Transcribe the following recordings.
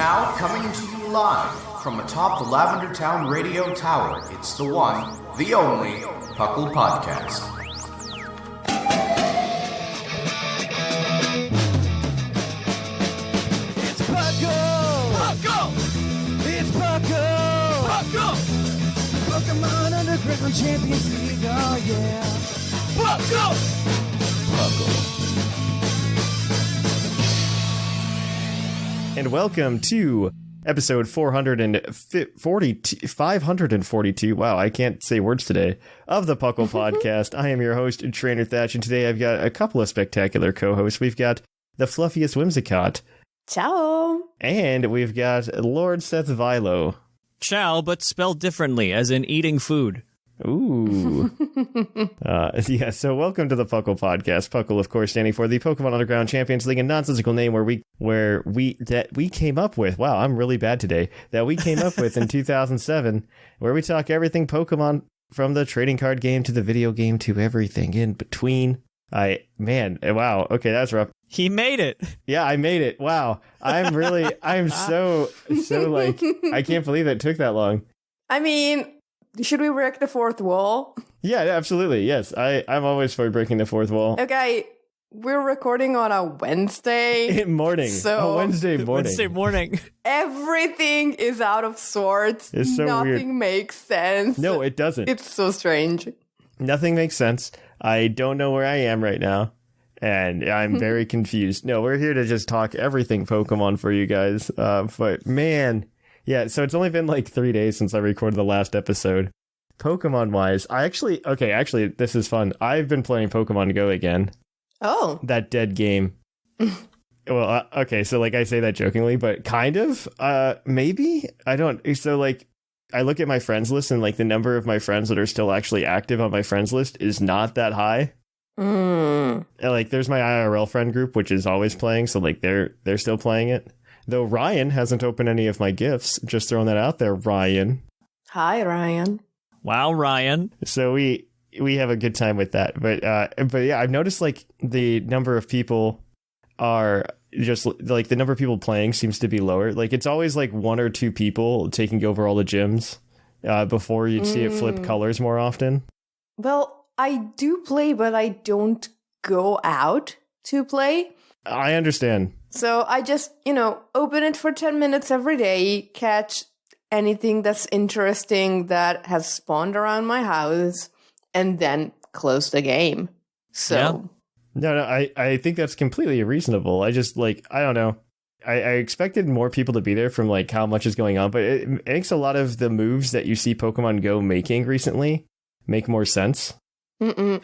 now, coming to you live from atop the Lavender Town Radio Tower, it's the one, the only, PUCL Podcast. It's PUCL! PUCL! It's PUCL! PUCL! Pokemon Underground Champions League, oh yeah! PUCL! PUCL. And welcome to episode 542. Wow, I can't say words today. Of the PUCL Podcast. I am your host, Trainer Thatch, and today I've got a couple of spectacular co-hosts. We've got the fluffiest Whimsicott. Ciao. And we've got Lord Seth Vilo. Ciao, but spelled differently, as in eating food. Ooh. Yeah, so welcome to the PUCL Podcast. PUCL, of course, standing for the Pokemon Underground Champions League, a nonsensical name where we came up with, wow, I'm really bad today, that we came up with in 2007, where we talk everything Pokemon, from the trading card game to the video game to everything in between. Wow, okay, that's rough. He made it. Yeah, I made it. Wow. I'm so like, I can't believe it took that long. I mean, should we break the fourth wall? Yeah, absolutely. Yes, I'm always for breaking the fourth wall. Okay, we're recording on a Wednesday morning. So Wednesday morning. Everything is out of sorts. It's so Nothing weird. Makes sense. No, it doesn't. It's so strange. Nothing makes sense. I don't know where I am right now, and I'm very confused. No, we're here to just talk everything Pokemon for you guys. But man, yeah, so it's only been like 3 days since I recorded the last episode. Pokemon-wise, actually, this is fun. I've been playing Pokemon Go again. Oh. That dead game. Well, okay, so like I say that jokingly, but kind of, maybe? I don't, so like, I look at my friends list and like the number of my friends that are still actually active on my friends list is not that high. And, like there's my IRL friend group, which is always playing. So like they're still playing it. Though Ryan hasn't opened any of my gifts. Just throwing that out there, Ryan. Hi, Ryan. Wow, Ryan. So we have a good time with that. But yeah, I've noticed like the number of people are just like the number of people playing seems to be lower. Like it's always like one or two people taking over all the gyms before you'd see it flip colors more often. Well, I do play, but I don't go out to play. I understand. So I just, open it for 10 minutes every day, catch anything that's interesting that has spawned around my house, and then close the game. So... Yeah. No, I think that's completely reasonable. I just, like, I don't know. I expected more people to be there from, like, how much is going on, but it makes a lot of the moves that you see Pokemon Go making recently make more sense.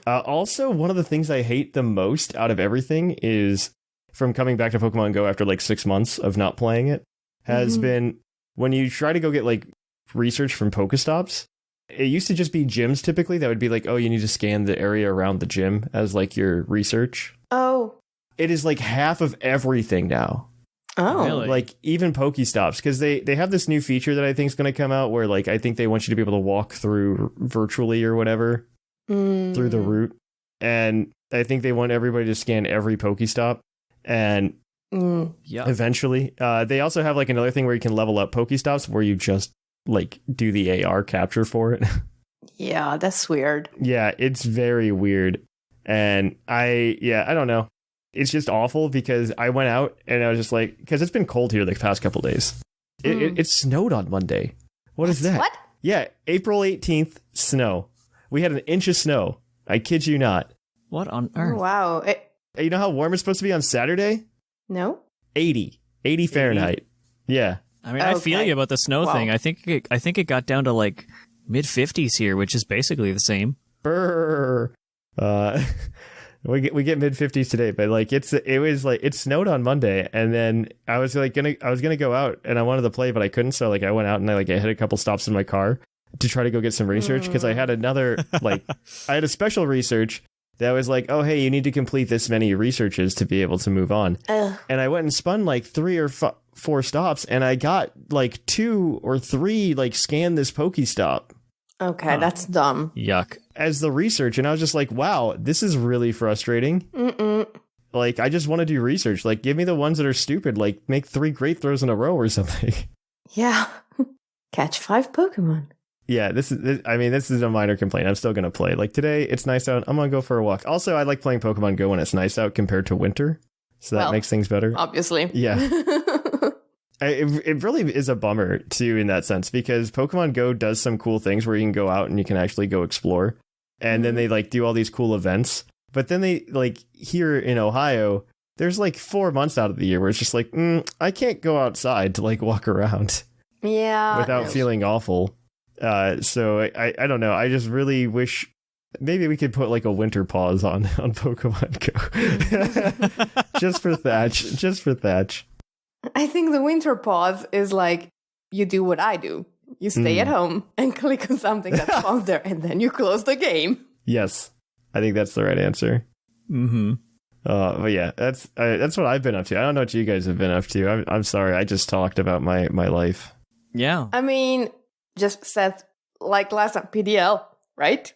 Also, one of the things I hate the most out of everything is, from coming back to Pokemon Go after, like, 6 months of not playing it, has been when you try to go get, like, research from Pokestops. It used to just be gyms typically that would be like, oh, you need to scan the area around the gym as like your research. Oh. It is like half of everything now. Oh. Really? Like even Pokestops, because they have this new feature that I think is going to come out where like I think they want you to be able to walk through virtually or whatever through the route. And I think they want everybody to scan every Pokestop. And eventually, they also have like another thing where you can level up Pokestops where you just like do the AR capture for it. Yeah, that's weird. Yeah, it's very weird. And I don't know. It's just awful because I went out and I was just like, because it's been cold here the past couple days. It snowed on Monday. What is that? What? Yeah, April 18th, snow. We had an inch of snow. I kid you not. What on Oh, earth? wow. You know how warm it's supposed to be on Saturday? No? 80 Fahrenheit. Yeah. I mean, I feel you about the snow thing. I think it got down to like mid-50s here, which is basically the same. Brr. We get mid-50s today, but like it snowed on Monday, and then I was gonna go out and I wanted to play, but I couldn't, so like I went out and I hit a couple stops in my car to try to go get some research because I had another I had a special research that was like, oh hey, you need to complete this many researches to be able to move on. And I went and spun like 3 or 4 stops, and I got like 2 or 3 like scan this Pokestop. Okay, that's dumb. Yuck. As the research, and I was just like, wow, this is really frustrating. Like, I just want to do research. Like, give me the ones that are stupid. Like, make 3 great throws in a row or something. Yeah. Catch 5 Pokemon. Yeah, this is a minor complaint. I'm still going to play. Like, today, it's nice out. I'm going to go for a walk. Also, I like playing Pokemon Go when it's nice out compared to winter. So that makes things better. Obviously. Yeah. It really is a bummer, too, in that sense, because Pokemon Go does some cool things where you can go out and you can actually go explore. And then they, like, do all these cool events. But then they, like, here in Ohio, there's, like, 4 months out of the year where it's just like, I can't go outside to, like, walk around. Yeah. Without feeling awful. So I don't know. I just really wish maybe we could put, like, a winter pause on Pokemon Go. Just for Thatch. I think the winter pause is like, you do what I do. You stay at home and click on something that spawns there, and then you close the game. Yes. I think that's the right answer. Mm-hmm. But yeah, that's what I've been up to. I don't know what you guys have been up to. I'm sorry. I just talked about my life. Yeah. I mean, just Seth, like last time, PDL, right?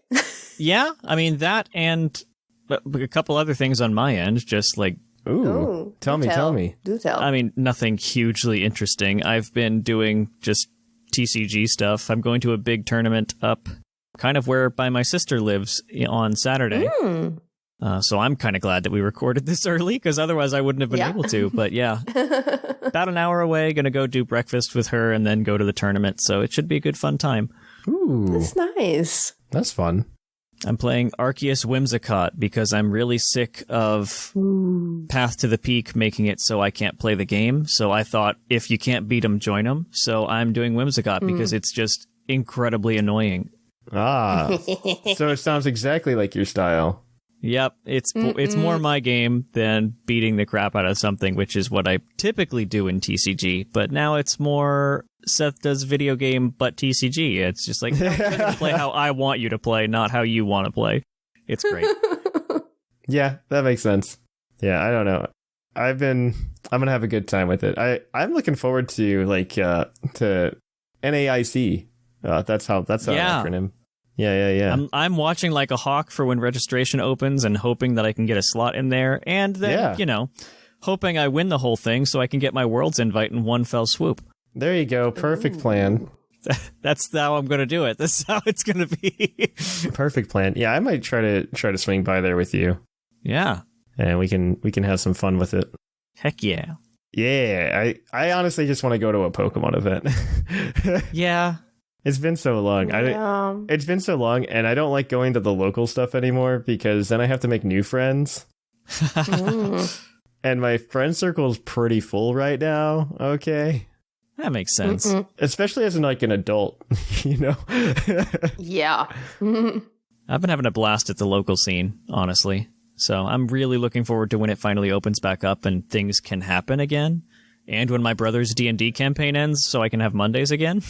Yeah. I mean, that and a couple other things on my end, just like... Ooh. Tell me. Do tell. I mean, nothing hugely interesting. I've been doing just TCG stuff. I'm going to a big tournament up kind of where by my sister lives on Saturday. So I'm kind of glad that we recorded this early, because otherwise I wouldn't have been able to. But yeah, about an hour away, going to go do breakfast with her and then go to the tournament. So it should be a good fun time. Ooh. That's nice. That's fun. I'm playing Arceus Whimsicott because I'm really sick of Path to the Peak making it so I can't play the game. So I thought, if you can't beat them, join them. So I'm doing Whimsicott because it's just incredibly annoying. Ah, so it sounds exactly like your style. Yep, it's more my game than beating the crap out of something, which is what I typically do in TCG. But now it's more Seth does video game, but TCG. It's just like, no, you're gonna play how I want you to play, not how you want to play. It's great. Yeah, that makes sense. Yeah, I don't know. I'm gonna have a good time with it. I'm looking forward to to NAIC. That's an acronym. Yeah. I'm watching like a hawk for when registration opens and hoping that I can get a slot in there, and then hoping I win the whole thing so I can get my Worlds invite in one fell swoop. There you go. Perfect plan. That's how I'm going to do it. This is how it's going to be. Perfect plan. Yeah, I might try to swing by there with you. Yeah. And we can have some fun with it. Heck yeah. Yeah, I honestly just want to go to a Pokemon event. Yeah. It's been so long. It's been so long, and I don't like going to the local stuff anymore because then I have to make new friends. And my friend circle is pretty full right now. Okay. That makes sense. Especially as an adult, you know? Yeah. I've been having a blast at the local scene, honestly. So I'm really looking forward to when it finally opens back up and things can happen again. And when my brother's D&D campaign ends, so I can have Mondays again.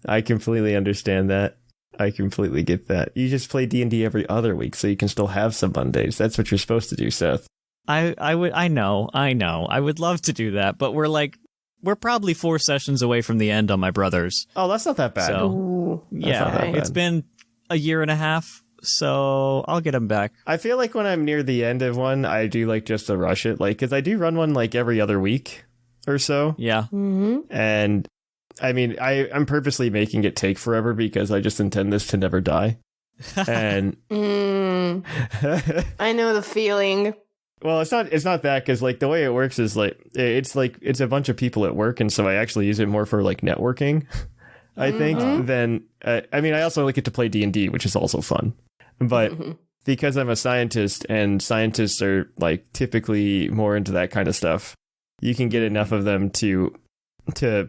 I completely understand that. I completely get that. You just play D&D every other week, so you can still have some Mondays. That's what you're supposed to do, Seth. I know. I would love to do that, but we're probably 4 sessions away from the end on my brother's. Oh, that's not that bad. So, it's been a year and a half. So I'll get them back. I feel like when I'm near the end of one, I do just to rush it, because I do run one every other week or so. Yeah. And I mean, I'm purposely making it take forever because I just intend this to never die. And I know the feeling. Well, it's not that, because the way it works is it's a bunch of people at work, and so I actually use it more for networking. I think then I also get to play D&D, which is also fun. But because I'm a scientist, and scientists are typically more into that kind of stuff, you can get enough of them to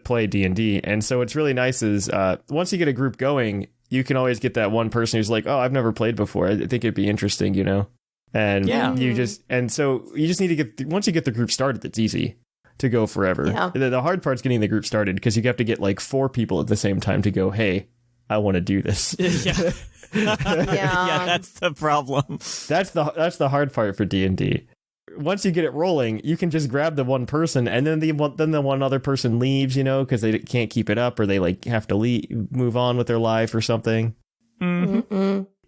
play D&D. And so what's really nice is once you get a group going, you can always get that one person who's like, oh, I've never played before. I think it'd be interesting, you know? And so you just need to once you get the group started, it's easy to go forever. Yeah. The hard part's getting the group started, because you have to get 4 people at the same time to go, hey, I want to do this. Yeah. Yeah, that's the problem. That's the hard part for D&D. Once you get it rolling, you can just grab the one person, and then the one other person leaves, because they can't keep it up, or they have to move on with their life or something.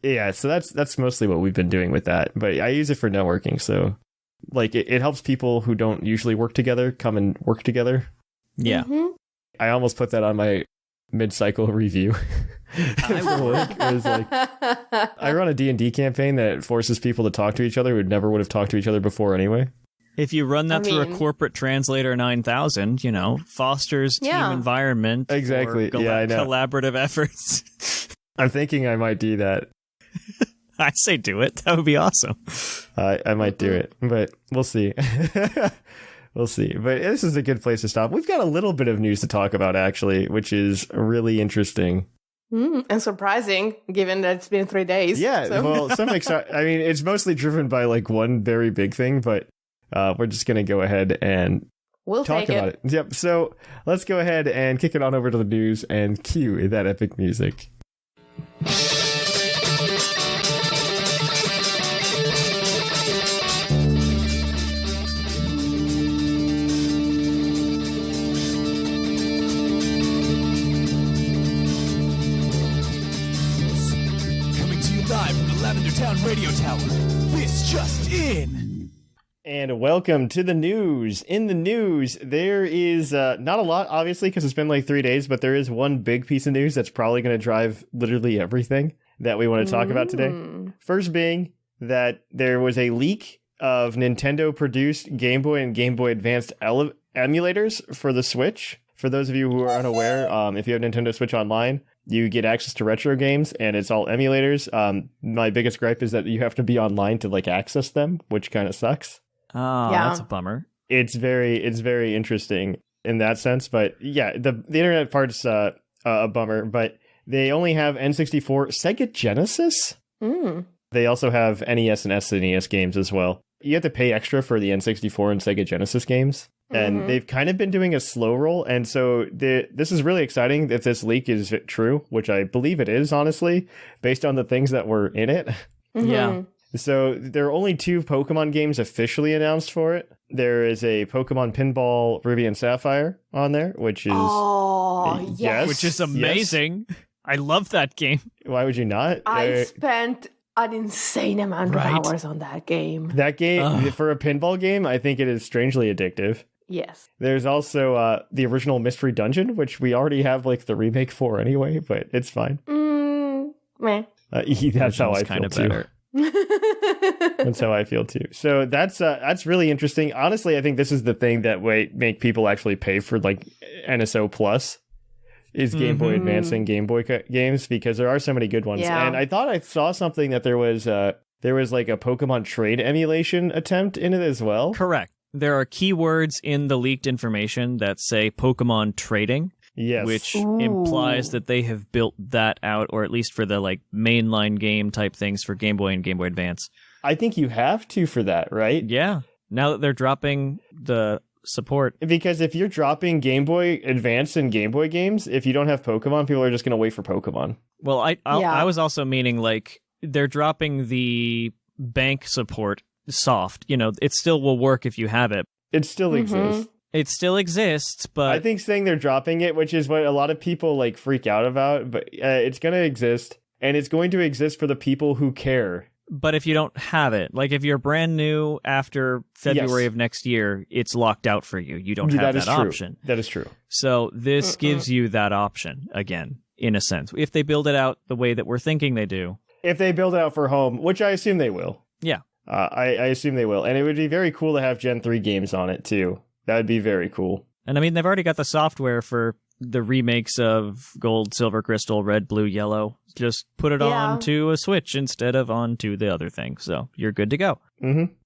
Yeah, so that's mostly what we've been doing with that. But I use it for networking, so like it helps people who don't usually work together come and work together. Yeah. I almost put that on my mid-cycle review. It was like, I run a D&D campaign that forces people to talk to each other who never would have talked to each other before anyway. If you run that through a corporate translator 9000, fosters team environment. Exactly. Yeah, I know. Collaborative efforts. I'm thinking I might do that. I say do it. That would be awesome. I might do it, but we'll see. We'll see. But this is a good place to stop. We've got a little bit of news to talk about, actually, which is really interesting. And surprising, given that it's been 3 days. Yeah, so. well, it's mostly driven by like one very big thing, but we're just going to go ahead and we'll talk about it. Yep, so let's go ahead and kick it on over to the news and cue that epic music. Live from the Lavender Town Radio Tower. This just in. And welcome to the news. In the news, there is not a lot, obviously, because it's been like 3 days, but there is one big piece of news that's probably going to drive literally everything that we want to talk about today. First being that there was a leak of Nintendo-produced Game Boy and Game Boy Advanced emulators for the Switch. For those of you who are unaware, if you have Nintendo Switch Online, you get access to retro games, and it's all emulators. My biggest gripe is that you have to be online to like access them, which kind of sucks. Oh, yeah. That's a bummer. It's very interesting in that sense, but yeah, the internet part's a bummer. But they only have N64, Sega Genesis. They also have NES and SNES games as well. You have to pay extra for the N64 and Sega Genesis games. And they've kind of been doing a slow roll. And so this is really exciting if this leak is true, which I believe it is, honestly, based on the things that were in it. Yeah. So there are only 2 Pokemon games officially announced for it. There is a Pokemon Pinball Ruby and Sapphire on there, which is... Oh, yes. Which is amazing. Yes. I love that game. Why would you not? I spent an insane amount of hours on that game. That game, for a pinball game, I think it is strangely addictive. Yes. There's also the original Mystery Dungeon, which we already have like the remake for anyway, but it's fine. Meh. That's how I feel too. That's how I feel too. So that's really interesting. Honestly, I think this is the thing that would make people actually pay for like NSO Plus is Game Boy Advance and Game Boy games, because there are so many good ones. Yeah. And I thought I saw something that there was like a Pokemon trade emulation attempt in it as well. Correct. There are keywords in the leaked information that say Pokemon trading, which implies that they have built that out, or at least for the like mainline game type things for Game Boy and Game Boy Advance. I think you have to for that, right? Yeah. Now that they're dropping the support. Because if you're dropping Game Boy Advance and Game Boy games, if you don't have Pokemon, people are just going to wait for Pokemon. Well, I was also meaning like they're dropping the bank support soft. It still will work if you have it. It still exists. It still exists, but I think saying they're dropping it, which is what a lot of people like freak out about, but it's going to exist, and it's going to exist for the people who care. But if you don't have it, like if you're brand new after February of next year, it's locked out for you. You don't have that option. That is true. So this gives you that option again, in a sense. If they build it out the way that we're thinking they do. If they build it out for home, which I assume they will. Yeah. I assume they will. And it would be very cool to have Gen 3 games on it, too. That would be very cool. And I mean, they've already got the software for the remakes of Gold, Silver, Crystal, Red, Blue, Yellow. Just put it onto a Switch instead of onto the other thing. So you're good to go.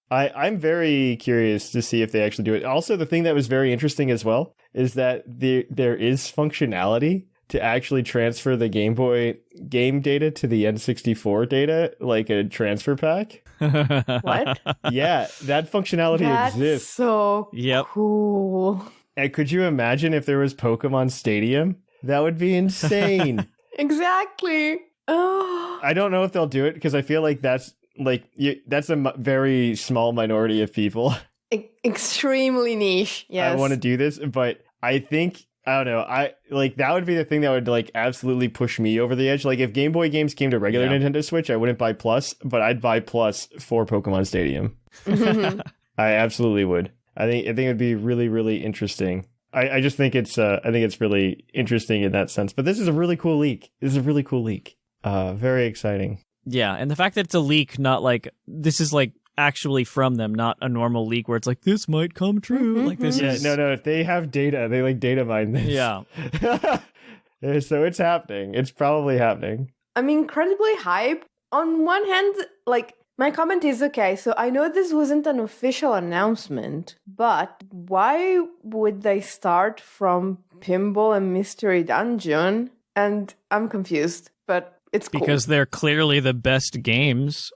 I'm very curious to see if they actually do it. Also, the thing that was very interesting as well is that there is functionality to actually transfer the Game Boy game data to the N64 data, like a transfer pack. What? Yeah, that functionality exists. So cool. And could you imagine if there was Pokemon Stadium? That would be insane. Exactly. Oh. I don't know if they'll do it, because I feel like that's a very small minority of people. Extremely niche. Yes. I want to do this, but I think I don't know. That would be the thing that would like absolutely push me over the edge. Like if Game Boy games came to regular Nintendo Switch, I wouldn't buy Plus, but I'd buy Plus for Pokemon Stadium. I absolutely would. I think it would be really, really interesting. I just think it's really interesting in that sense. But this is a really cool leak. Very exciting. Yeah, and the fact that it's a leak, not like this is like actually from them, not a normal leak where it's like this might come true. Like this is no. They have data. They like data mine this. Yeah. So it's happening. It's probably happening. I'm incredibly hyped. On one hand, like my comment is okay. So I know this wasn't an official announcement, but why would they start from Pinball and Mystery Dungeon? And I'm confused, but it's cool. Because they're clearly the best games.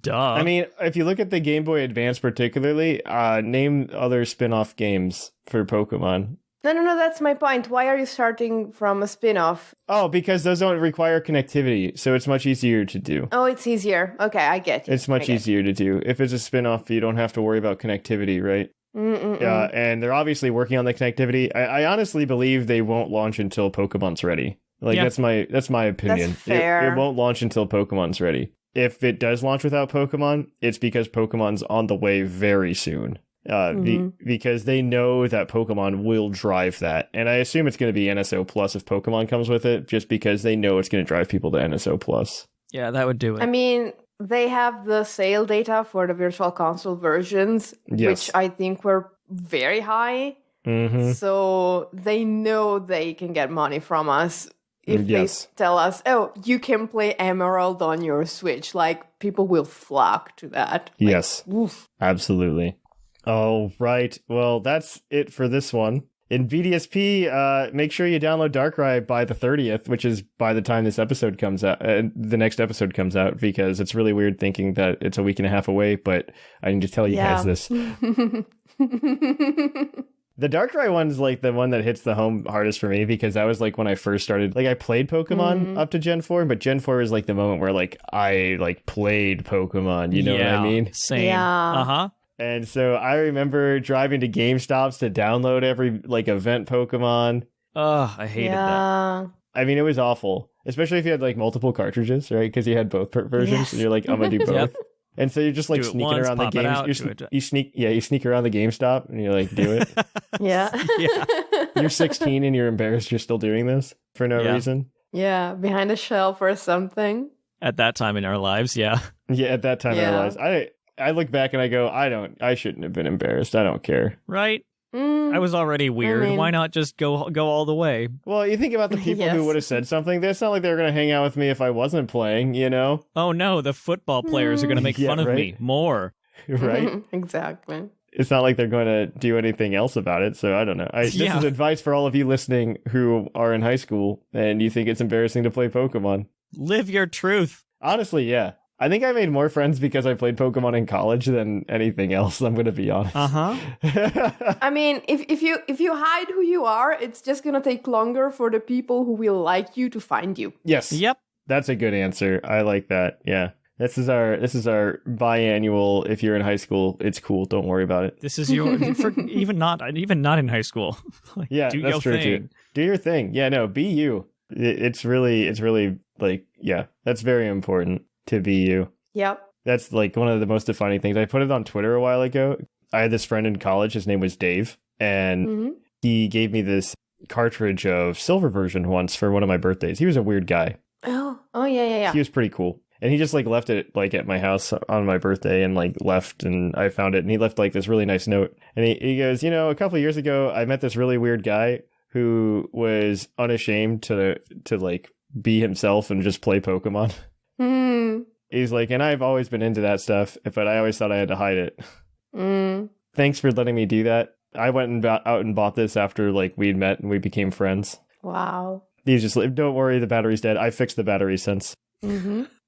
Duh. I mean, if you look at the Game Boy Advance particularly, name other spin-off games for Pokemon. No, that's my point. Why are you starting from a spin-off? Oh, because those don't require connectivity, so it's much easier to do. Oh, it's easier. Okay, I get you. It's much easier to do. If it's a spin-off, you don't have to worry about connectivity, right? Yeah, and they're obviously working on the connectivity. I honestly believe they won't launch until Pokemon's ready. Like that's my opinion. That's fair. It won't launch until Pokemon's ready. If it does launch without Pokemon, it's because Pokemon's on the way very soon. Because they know that Pokemon will drive that. And I assume it's going to be NSO Plus if Pokemon comes with it, just because they know it's going to drive people to NSO Plus. Yeah, that would do it. I mean, they have the sale data for the Virtual Console versions, which I think were very high. So they know they can get money from us if they tell us, oh, you can play Emerald on your Switch. Like, people will flock to that. Like, yes, absolutely. Oh, right. Well, that's it for this one. In BDSP, make sure you download Darkrai by the 30th, which is by the time this episode comes out, the next episode comes out, because it's really weird thinking that it's a week and a half away, but I need to tell you guys this. The Darkrai one's like the one that hits the home hardest for me, because that was like when I first started, like I played Pokemon up to Gen 4, but Gen 4 is like the moment where like I like played Pokemon, you know what I mean? Same. Yeah. And so I remember driving to GameStops to download every like event Pokemon. Oh, I hated that. I mean, it was awful, especially if you had like multiple cartridges, right? Because you had both versions, and you're like, I'm gonna do both. Yep. And so you're just like sneaking around the games. You sneak around the GameStop, and you're like, do it. Yeah. You're 16 and you're embarrassed you're still doing this for no reason. Yeah, behind a shelf or something. At that time in our lives, yeah. Yeah, at that time in our lives. I look back and I go, I shouldn't have been embarrassed. I don't care. Right? I was already weird. I mean, why not just go all the way? Well, you think about the people who would have said something. It's not like they were going to hang out with me if I wasn't playing, you know? Oh no, the football players are going to make fun of me more. Right? Exactly. It's not like they're going to do anything else about it, so I don't know. This is advice for all of you listening who are in high school and you think it's embarrassing to play Pokemon. Live your truth. Honestly, yeah. I think I made more friends because I played Pokemon in college than anything else, I'm going to be honest. I mean, if you hide who you are, it's just going to take longer for the people who will like you to find you. Yes. Yep. That's a good answer. I like that. Yeah. This is our biannual. If you're in high school, it's cool. Don't worry about it. This is your even not in high school. Like, yeah, do that's true too. Do your thing. Yeah, no, be you. It's really like, yeah, that's very important to be you. Yep. That's like one of the most defining things. I put it on Twitter a while ago. I had this friend in college. His name was Dave, and he gave me this cartridge of Silver version once for one of my birthdays. He was a weird guy. Oh yeah. He was pretty cool. And he just like left it like at my house on my birthday and like left, and I found it, and he left like this really nice note. And he goes, you know, a couple of years ago, I met this really weird guy who was unashamed to like be himself and just play Pokemon. He's like, and I've always been into that stuff, but I always thought I had to hide it. Thanks for letting me do that. I went and out and bought this after like we'd met and we became friends. Wow. He's just like, don't worry, the battery's dead. I fixed the battery since.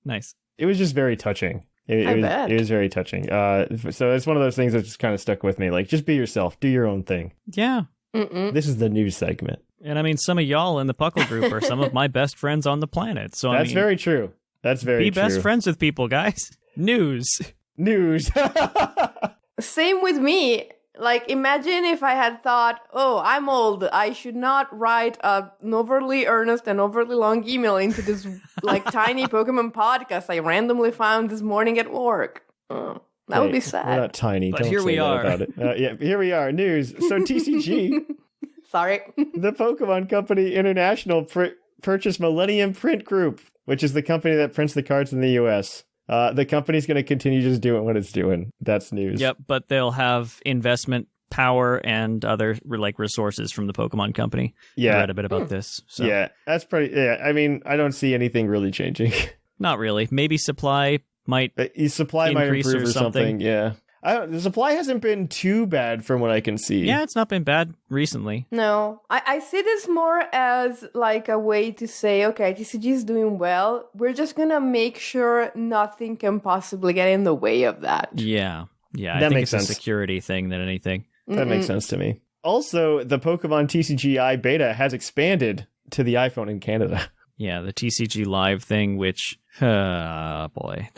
Nice. It was just very touching. It was very touching. So it's one of those things that just kind of stuck with me. Like, just be yourself. Do your own thing. Yeah. This is the news segment. And I mean, some of y'all in the PUCL group are some of my best friends on the planet. So that's very true. That's very true. Be best friends with people, guys. News. News. Same with me. Like, imagine if I had thought, oh, I'm old. I should not write an overly earnest and overly long email into this, like, tiny Pokemon podcast I randomly found this morning at work. Oh, that would be sad. We're not tiny. But Don't here say we that are. about it. Yeah, here we are. News. So TCG, Sorry. the Pokemon Company International purchased Millennium Print Group, which is the company that prints the cards in the U.S. The company's going to continue just doing what it's doing. That's news. Yep, but they'll have investment power and other like resources from the Pokemon Company. Yeah. I read a bit about this. So. Yeah, that's pretty. Yeah, I mean, I don't see anything really changing. Not really. Maybe supply might Supply might increase improve or or something. Yeah. The supply hasn't been too bad from what I can see. Yeah, it's not been bad recently. No, I see this more as like a way to say, okay, TCG is doing well. We're just going to make sure nothing can possibly get in the way of that. Yeah. Yeah, I That think makes it's sense. a security thing than anything. That makes sense to me. Also, the Pokemon TCGI beta has expanded to the iPhone in Canada. Yeah, the TCG Live thing, which, boy,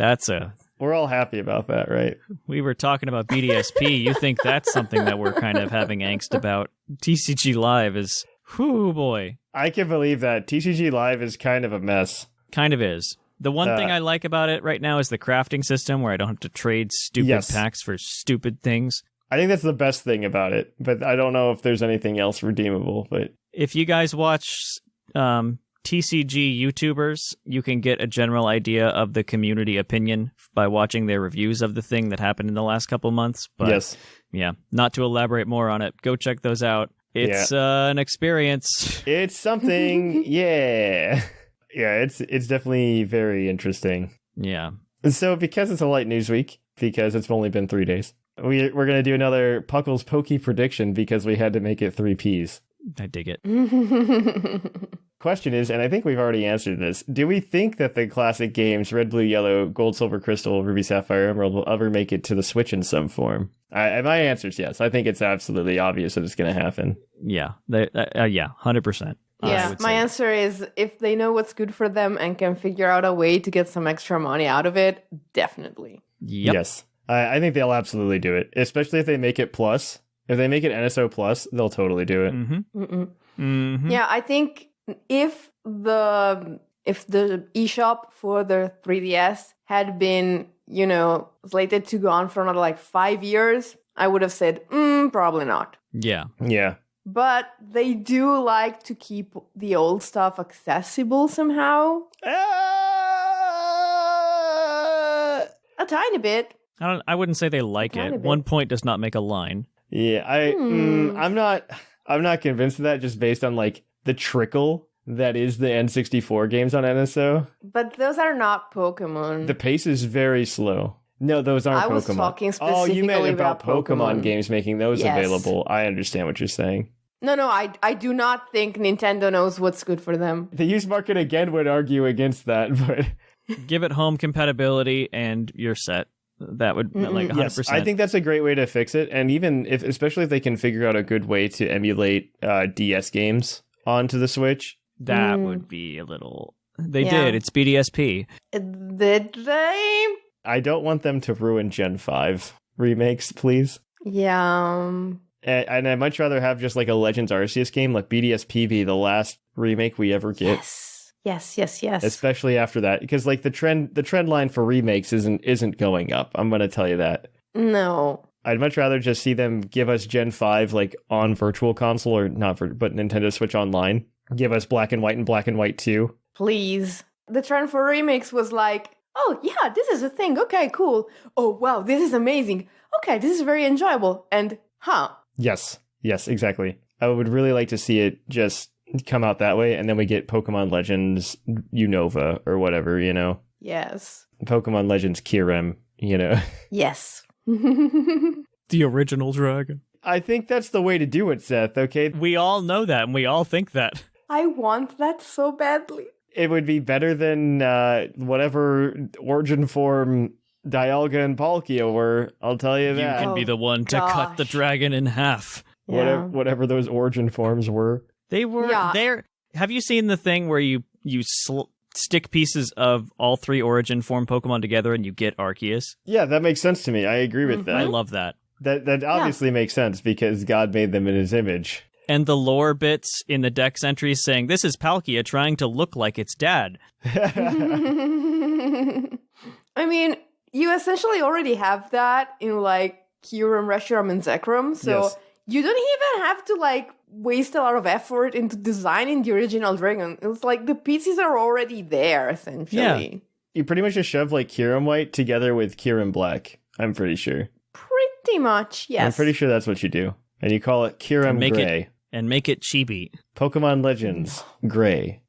We're all happy about that, right? we were talking about BDSP. You think that's something that we're kind of having angst about. TCG Live is, whoo boy, I can believe that. TCG Live is kind of a mess. kind of is. The one thing I like about it right now is the crafting system where I don't have to trade stupid packs for stupid things. I think that's the best thing about it, but I don't know if there's anything else redeemable. But If you guys watch TCG YouTubers, you can get a general idea of the community opinion by watching their reviews of the thing that happened in the last couple months. But yes, yeah, not to elaborate more on it, go check those out. It's an experience. it's something. Yeah, it's definitely very interesting. Yeah. And so, because it's a light news week, because it's only been 3 days, we're going to do another Puckle's Pokey prediction because we had to make it 3 Ps. I dig it. Question is, and I think we've already answered this, do we think that the classic games Red, Blue, Yellow, Gold, Silver, Crystal, Ruby, Sapphire, Emerald will ever make it to the Switch in some form? My answer is yes. I think it's absolutely obvious that it's going to happen. Yeah. Yeah, 100%. Yeah, my answer is if they know what's good for them and can figure out a way to get some extra money out of it, definitely. Yep. Yes. I think they'll absolutely do it, especially if they make it Plus. If they make it NSO Plus, they'll totally do it. Mm-hmm. Mm-hmm. Yeah, I think if the eShop for the 3DS had been, slated to go on for another like 5 years, I would have said, probably not. Yeah. Yeah. But they do like to keep the old stuff accessible somehow. A tiny bit. I wouldn't say they like Tiny it. bit. 1 point does not make a line. Yeah, I'm not convinced of that just based on like the trickle that is the N64 games on NSO. But those are not Pokemon. The pace is very slow. No, those aren't Pokemon. I was talking Oh, you meant specifically about about Pokemon Pokemon. games making those Yes. available. I understand what you're saying. No, I do not think Nintendo knows what's good for them. The used market again would argue against that, but Give it home compatibility and you're set. That would like 100%. yes, I think that's a great way to fix it. And even especially if they can figure out a good way to emulate DS games onto the Switch. that would be a little. They Yeah. did. It's BDSP. Did they? I don't want them to ruin Gen 5 remakes, please. Yeah. And I'd much rather have just like a Legends Arceus game, like BDSP be the last remake we ever get. Yes. Especially after that, because like the trend line for remakes isn't going up. I'm gonna tell you that. No. I'd much rather just see them give us Gen 5 like on Virtual Console or not, but Nintendo Switch Online. Give us Black and White and Black and White 2. Please. The trend for remakes was like, oh yeah, this is a thing. Okay, cool. Oh wow, this is amazing. Okay, this is very enjoyable. And Yes, exactly. I would really like to see it just come out that way, and then we get Pokemon Legends Unova or whatever, yes. Pokemon Legends Kyurem, Yes. The original dragon. I think that's the way to do it, Seth, okay? We all know that and we all think that. I want that so badly. It would be better than whatever origin form Dialga and Palkia were, I'll tell you You that. can be the one to cut the gosh. dragon in half. Yeah. Whatever those origin forms were. They were Yeah. there. Have you seen the thing where you stick pieces of all 3 origin form Pokemon together and you get Arceus? Yeah, that makes sense to me. I agree with I that. love that. That obviously makes sense because God made them in his image. And the lore bits in the Dex entries saying, this is Palkia trying to look like its dad. I mean, you essentially already have that in, like, Kyurem, Reshiram, and Zekrom, so Yes. you don't even have to, like, waste a lot of effort into designing the original dragon. It's like the pieces are already there, essentially. You pretty much just shove, like, Kyurem White together with Kyurem Black, I'm pretty sure. Pretty much, yes. I'm pretty sure that's what you do. And you call it Kyurem Gray. Make it chibi. Pokemon Legends Gray.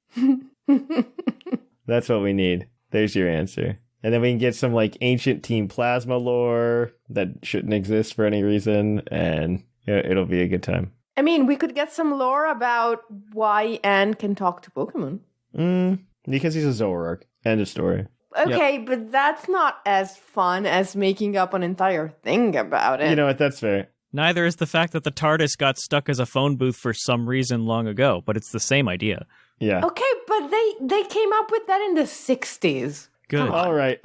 That's what we need. There's your answer. And then we can get some, like, ancient Team Plasma lore that shouldn't exist for any reason, and it'll be a good time. I mean, we could get some lore about why Anne can talk to Pokemon. Because he's a Zoroark. End of story. Okay, but that's not as fun as making up an entire thing about it. You know what? That's fair. Neither is the fact that the TARDIS got stuck as a phone booth for some reason long ago, but it's the same idea. Yeah. Okay, but they came up with that in the 60s. Good. All right.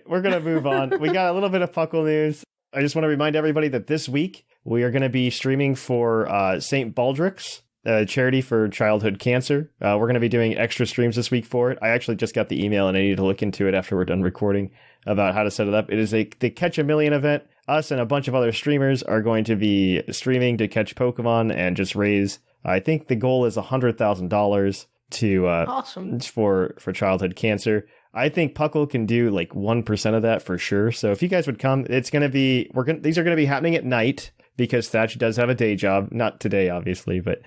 We're going to move on. We got a little bit of Puckle news. I just want to remind everybody that this week we are going to be streaming for St. Baldrick's, a charity for childhood cancer. We're going to be doing extra streams this week for it. I actually just got the email and I need to look into it after we're done recording about how to set it up. It is the Catch a Million event. Us and a bunch of other streamers are going to be streaming to catch Pokemon and just raise, I think the goal is $100,000 to Awesome. for childhood cancer. I think Puckle can do like 1% of that for sure. So if you guys would come, it's going to be, these are going to be happening at night because Thatch does have a day job. Not today, obviously, but,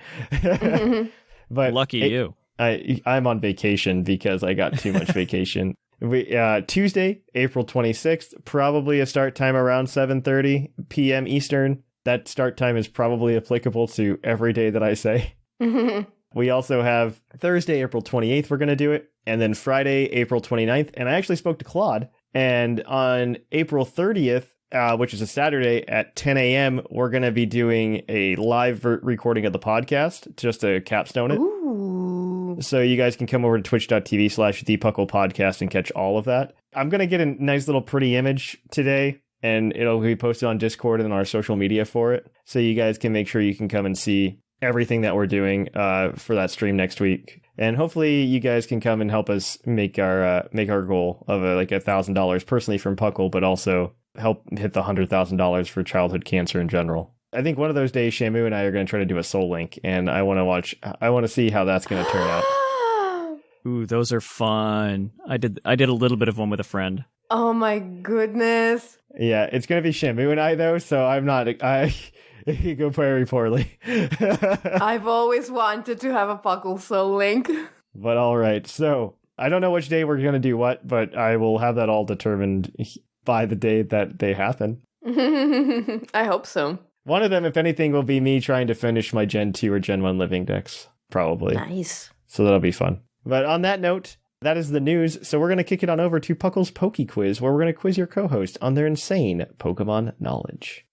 but Lucky you. I'm on vacation because I got too much vacation. Tuesday, April 26th, probably a start time around 7:30 p.m. Eastern. That start time is probably applicable to every day that I say. We also have Thursday, April 28th, we're going to do it. And then Friday, April 29th. And I actually spoke to Claude. And on April 30th, which is a Saturday at 10 a.m., we're going to be doing a live recording of the podcast just to capstone it. Ooh. So you guys can come over to twitch.tv/the PUCL Podcast and catch all of that. I'm going to get a nice little pretty image today, and it'll be posted on Discord and our social media for it. So you guys can make sure you can come and see everything that we're doing for that stream next week. And hopefully you guys can come and help us make our goal of like $1,000 personally from Puckle, but also help hit the $100,000 for childhood cancer in general. I think one of those days Shamu and I are going to try to do a Soul Link, and I want to see how that's going to turn out. Ooh, those are fun. I did a little bit of one with a friend. Oh my goodness. Yeah, it's going to be Shamu and I though, so it could go very poorly. I've always wanted to have a Puckle Soul Link. But all right, so I don't know which day we're going to do what, but I will have that all determined by the day that they happen. I hope so. One of them, if anything, will be me trying to finish my Gen 2 or Gen 1 living decks, probably. Nice. So that'll be fun. But on that note, that is the news. So we're going to kick it on over to Puckle's Poke Quiz, where we're going to quiz your co-host on their insane Pokemon knowledge.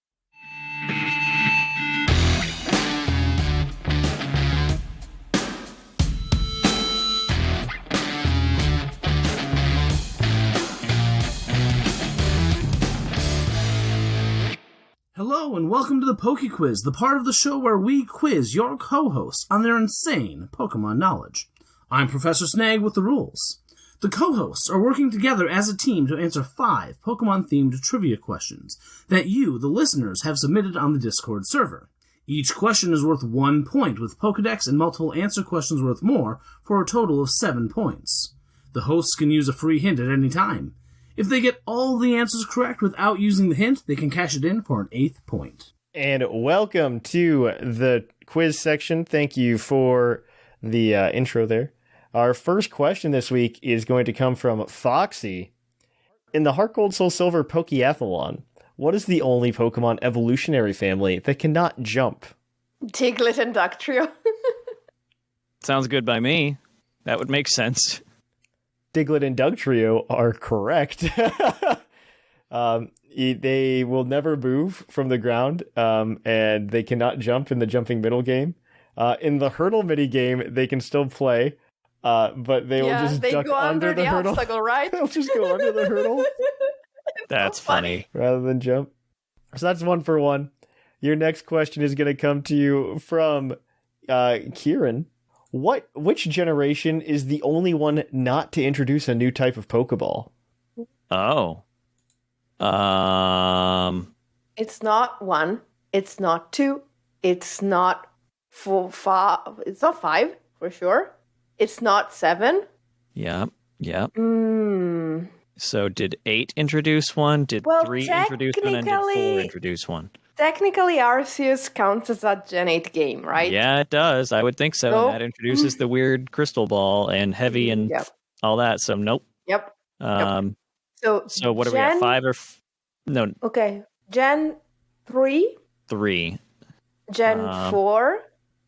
Hello and welcome to the Poke Quiz, the part of the show where we quiz your co-hosts on their insane Pokemon knowledge. I'm Professor Snag with the rules. The co-hosts are working together as a team to answer 5 Pokemon-themed trivia questions that you, the listeners, have submitted on the Discord server. Each question is worth 1 point, with Pokedex and multiple answer questions worth more, for a total of 7 points. The hosts can use a free hint at any time. If they get all the answers correct without using the hint, they can cash it in for an 8th point. And welcome to the quiz section. Thank you for the intro there. Our first question this week is going to come from Foxy. In the Heart Gold Soul Silver Pokeathlon, what is the only Pokemon evolutionary family that cannot jump? Diglett and Dugtrio. Sounds good by me. That would make sense. Diglett and Dugtrio are correct. They will never move from the ground, and they cannot jump in the jumping middle game. In the hurdle mini game, they can still play, but they will just duck go under the hurdle. Obstacle, right? They'll just go under the hurdle That's funny. rather than jump. So that's 1 for 1. Your next question is going to come to you from Kieran. Which generation is the only one not to introduce a new type of Pokeball? Oh. It's not 1. It's not 2. It's not 4, 5. It's not 5 for sure. It's not 7. Yeah. Mm. So did 8 introduce one? Did Well, 3 introduce one? And did 4 technically- introduce one? Technically, Arceus counts as a Gen 8 game, right? Yeah, it does. I would think so. Nope. And that introduces the weird crystal ball and heavy and Yep. all that. So nope. Yep. So what are we at? 5 or no? Okay. Gen 3, 3. Gen 4,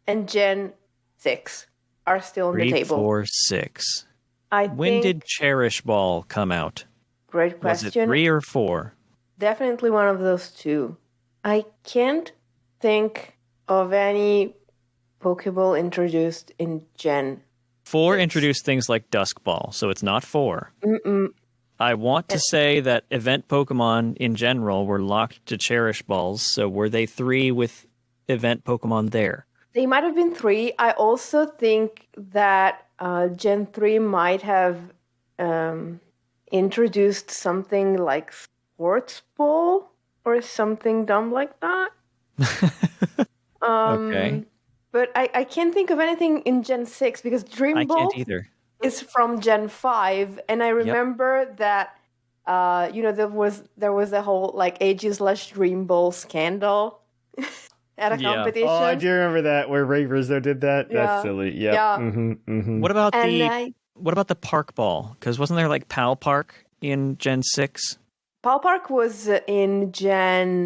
and Gen 6 are still on 3, the table. 4, 6. think, When did Cherish Ball come out? Great Was question. it 3 or 4? Definitely one of those two. I can't think of any Pokeball introduced in Gen 4 6. introduced things like Dusk Ball, so it's not 4. Mm-mm. I want to say that event Pokemon in general were locked to Cherish Balls, so were they 3 with event Pokemon there? They might have been 3. I also think that Gen 3 might have introduced something like Sports Ball or something dumb like that. Okay. But I can't think of anything in Gen 6 because Dream I Ball can't either. is from Gen 5, and I remember that there was a whole like Aegis/Dream Ball scandal at a competition. Oh, I do remember that where Ray Rizzo did that. Yeah. That's silly. Yep. Yeah. Mm-hmm, mm-hmm. What about And what about the Park Ball? Because wasn't there like Pal Park in Gen 6? Pal Park was in Gen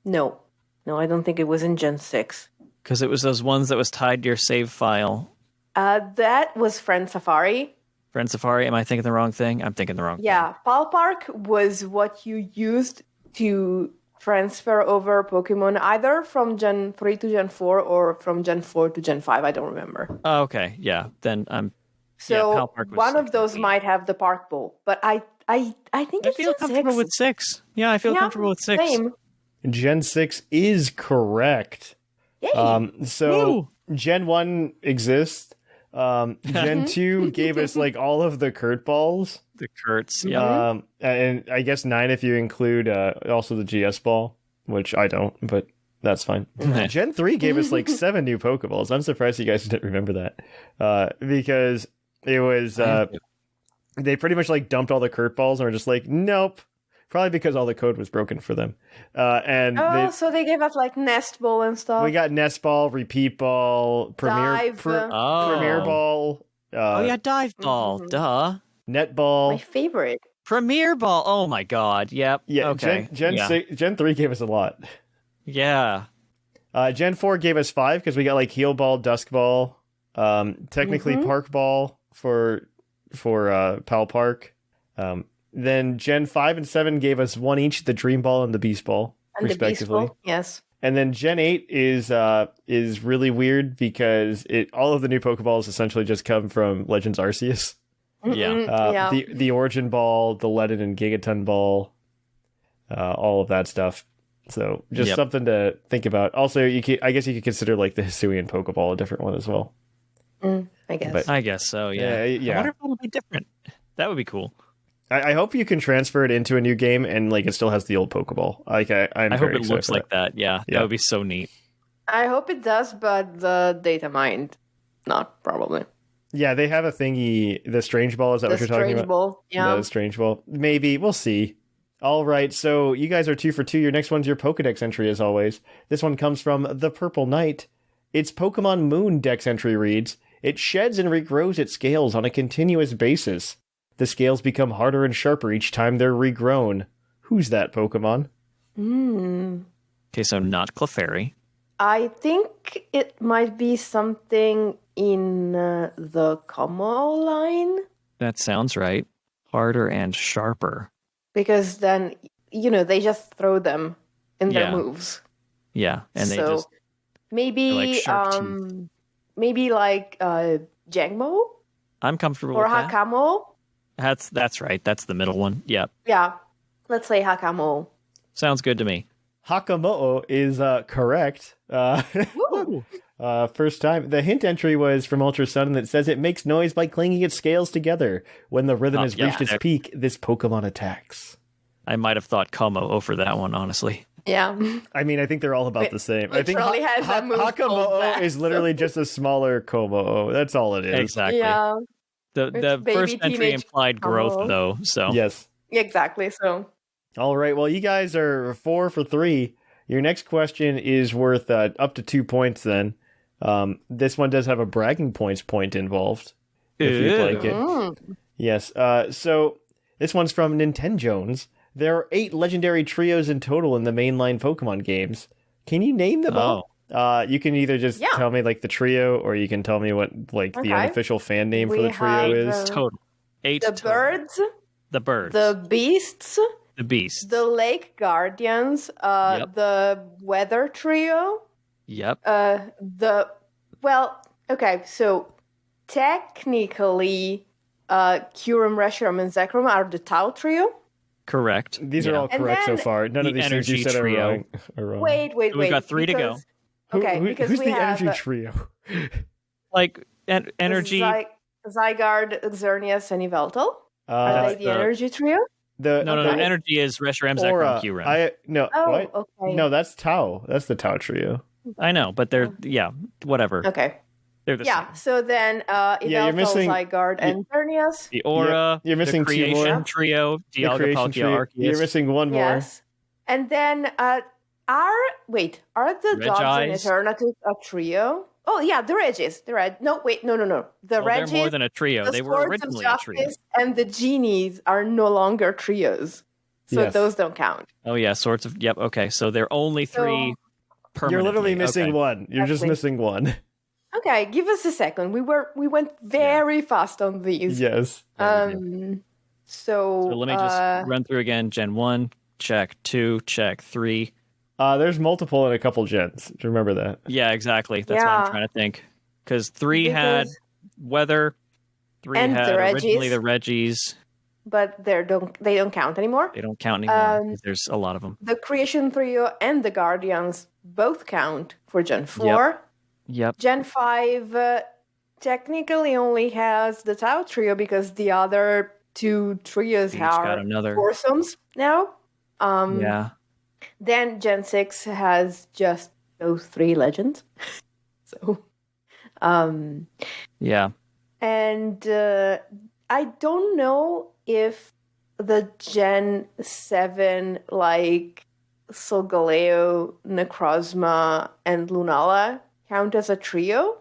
no, I don't think it was in Gen 6. Because it was those ones that was tied to your save file. That was Friend Safari. Friend Safari, am I thinking the wrong thing? I'm thinking the wrong thing. Yeah, Pal Park was what you used to transfer over Pokemon either from Gen 3 to Gen 4 or from Gen 4 to Gen 5. I don't remember. Oh, okay, yeah. Then I'm... So Pal Park was one of 6 those and 8. might have the Park Ball, but I think I it's feel Gen comfortable 6. with 6. Yeah, I feel comfortable with 6. Same. Gen 6 is correct. Yay. So Woo! Gen 1 exists. Gen 2 gave us like all of the Kurt balls. The Kurtz, yeah. And I guess 9 if you include also the GS ball, which I don't, but that's fine. Gen 3 gave us like 7 new Pokeballs. I'm surprised you guys didn't remember that. Because it was they pretty much like dumped all the Kurt balls and were just like, nope. Probably because all the code was broken for them. So they gave us like Nest Ball and stuff. We got Nest Ball, Repeat Ball, Premier Ball. Dive Ball, duh. Net Ball. My favorite. Premier Ball, oh my god, yep. Yeah, okay. Gen 3 gave us a lot. Yeah. Gen 4 gave us 5 because we got like Heal Ball, Dusk Ball, technically Park Ball for Pal Park. Then Gen 5 and 7 gave us 1 each, the Dream Ball and the Beast Ball, And respectively. the Beast Ball, yes. And then Gen 8 is really weird because all of the new Pokeballs essentially just come from Legends Arceus. Yeah. The Origin Ball, the Leaden and Gigaton Ball, all of that stuff. So just something to think about. Also, I guess you could consider like the Hisuian Pokeball a different one as well. I guess. I guess so, yeah. Yeah. I wonder if it'll be different. That would be cool. I hope you can transfer it into a new game and like it still has the old Pokeball. Like I hope it looks like that. Yeah, that would be so neat. I hope it does, but the data mined, not probably. Yeah, they have a thingy. The Strange Ball, is that what you're talking about? Ball, yeah. The Strange Ball. Maybe. We'll see. All right, so you guys are 2 for 2. Your next one's your Pokedex entry, as always. This one comes from The Purple Knight. Its Pokemon Moon Dex entry reads, it sheds and regrows its scales on a continuous basis. The scales become harder and sharper each time they're regrown. Who's that Pokemon? Okay, so not Clefairy. I think it might be something in the Como line. That sounds right. Harder and sharper. Because then, they just throw them in their moves. Yeah, and they so just... maybe, like sharp teeth. Maybe like Jangmo? I'm comfortable or with that. Hakamo? That's right. That's the middle one. Yep. Yeah. Let's say Hakamo. Sounds good to me. Hakamo'o is correct. First time. The hint entry was from Ultra Sun that says it makes noise by clanging its scales together. When the rhythm has reached its peak, this Pokemon attacks. I might have thought Como for that one, honestly. Yeah. I mean, I think they're all about the same. I think has that move called Hakamo'o that, is literally just a smaller Komo'o. That's all it is. Exactly. Yeah. The baby first entry teenage implied growth, Como. though. So Yes. Exactly. So. All right. Well, you guys are 4 for 3. Your next question is worth up to 2 points then. This one does have a bragging points point involved, if you'd like it. Yes. So this one's from Nintenjones. There are 8 legendary trios in total in the mainline Pokemon games. Can you name them all? You can either just tell me like the trio, or you can tell me what the unofficial fan name for the trio is. Total. 8 The total. birds. The birds. The beasts. The beasts. The lake guardians. The weather trio. Yep. So technically, Kyurem, Reshiram, and Zekrom are the Tau trio. Correct. These are all And correct so then far. None of the these things you energy said trio. are wrong. Wait. We've got 3 to go. Okay, because who's we the have energy trio? Like energy. Zygarde, Xerneas, and Yveltal. Are they the energy trio? No. Energy is Reshiram, Zekrom, Kyurem. What? Okay. No, that's Tau. That's the Tau trio. I know, but they're whatever. Okay. They're the same. So then Yveltal, you're missing- Zygarde, and Xerneas. The Aura. You're missing the 2 more. Creation Trio. The Dialga, creation Palkia, trio. Arceus. You're missing 1 more. Yes. And then are the dogs in Regis. Eternatus a trio? Oh yeah, the Regis. The no. The Regis. They're more than a trio. The They were Swords originally of a trio. Justice and the Genies are no longer trios. So Yes. those don't count. Oh yeah, sorts of. Yep. Okay, so they're only 3 permanently. You're literally missing okay. 1. You're just Exactly. missing 1. Okay, give us a second. We went very fast on these. Yes. So So let me just run through again. Gen 1, check. 2, check. 3. There's multiple in a couple gens. Do you remember that? Yeah, exactly. That's what I'm trying to think. Because 3 had weather. 3 And had the originally Regis. the Regis. but they don't count anymore. They don't count anymore. 'Cause there's a lot of them. The Creation Trio and the Guardians both count for Gen 4. Yep. Gen 5 technically only has the Tau Trio because the other 2 trios Each got are another. foursomes now. Yeah. Then Gen 6 has just those 3 legends. So, Yeah. and I don't know if the Gen 7, like Solgaleo, Necrozma, and Lunala count as a trio.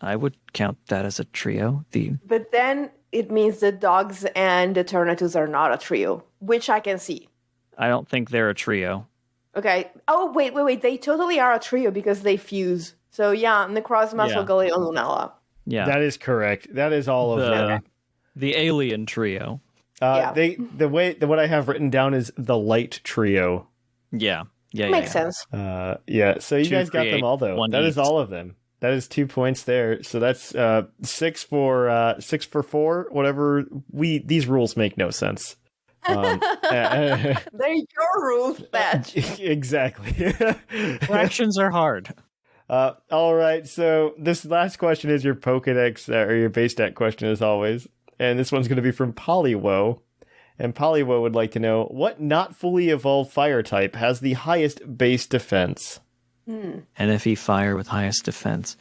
I would count that as a trio. But then it means the dogs and Eternatus are not a trio, which I can see. I don't think they're a trio. Okay. Oh, wait. They totally are a trio because they fuse. So yeah, Necrozma, Yeah. Solgaleo, and Lunala. Yeah. That is correct. That is all of them. The alien trio. Yeah. What I have written down is the light trio. Yeah. Makes sense. So you 2 guys got them create, all though. 1 That is eats. all of them. That is 2 points there. So that's 6 for 4. Whatever. These rules make no sense. They're your rules, Thatch. Exactly. Fractions are hard. All right. So this last question is your Pokedex or your base stat question, as always. And this one's going to be from Poliwo. And Poliwo would like to know, what not fully evolved fire type has the highest base defense? NFE fire with highest defense.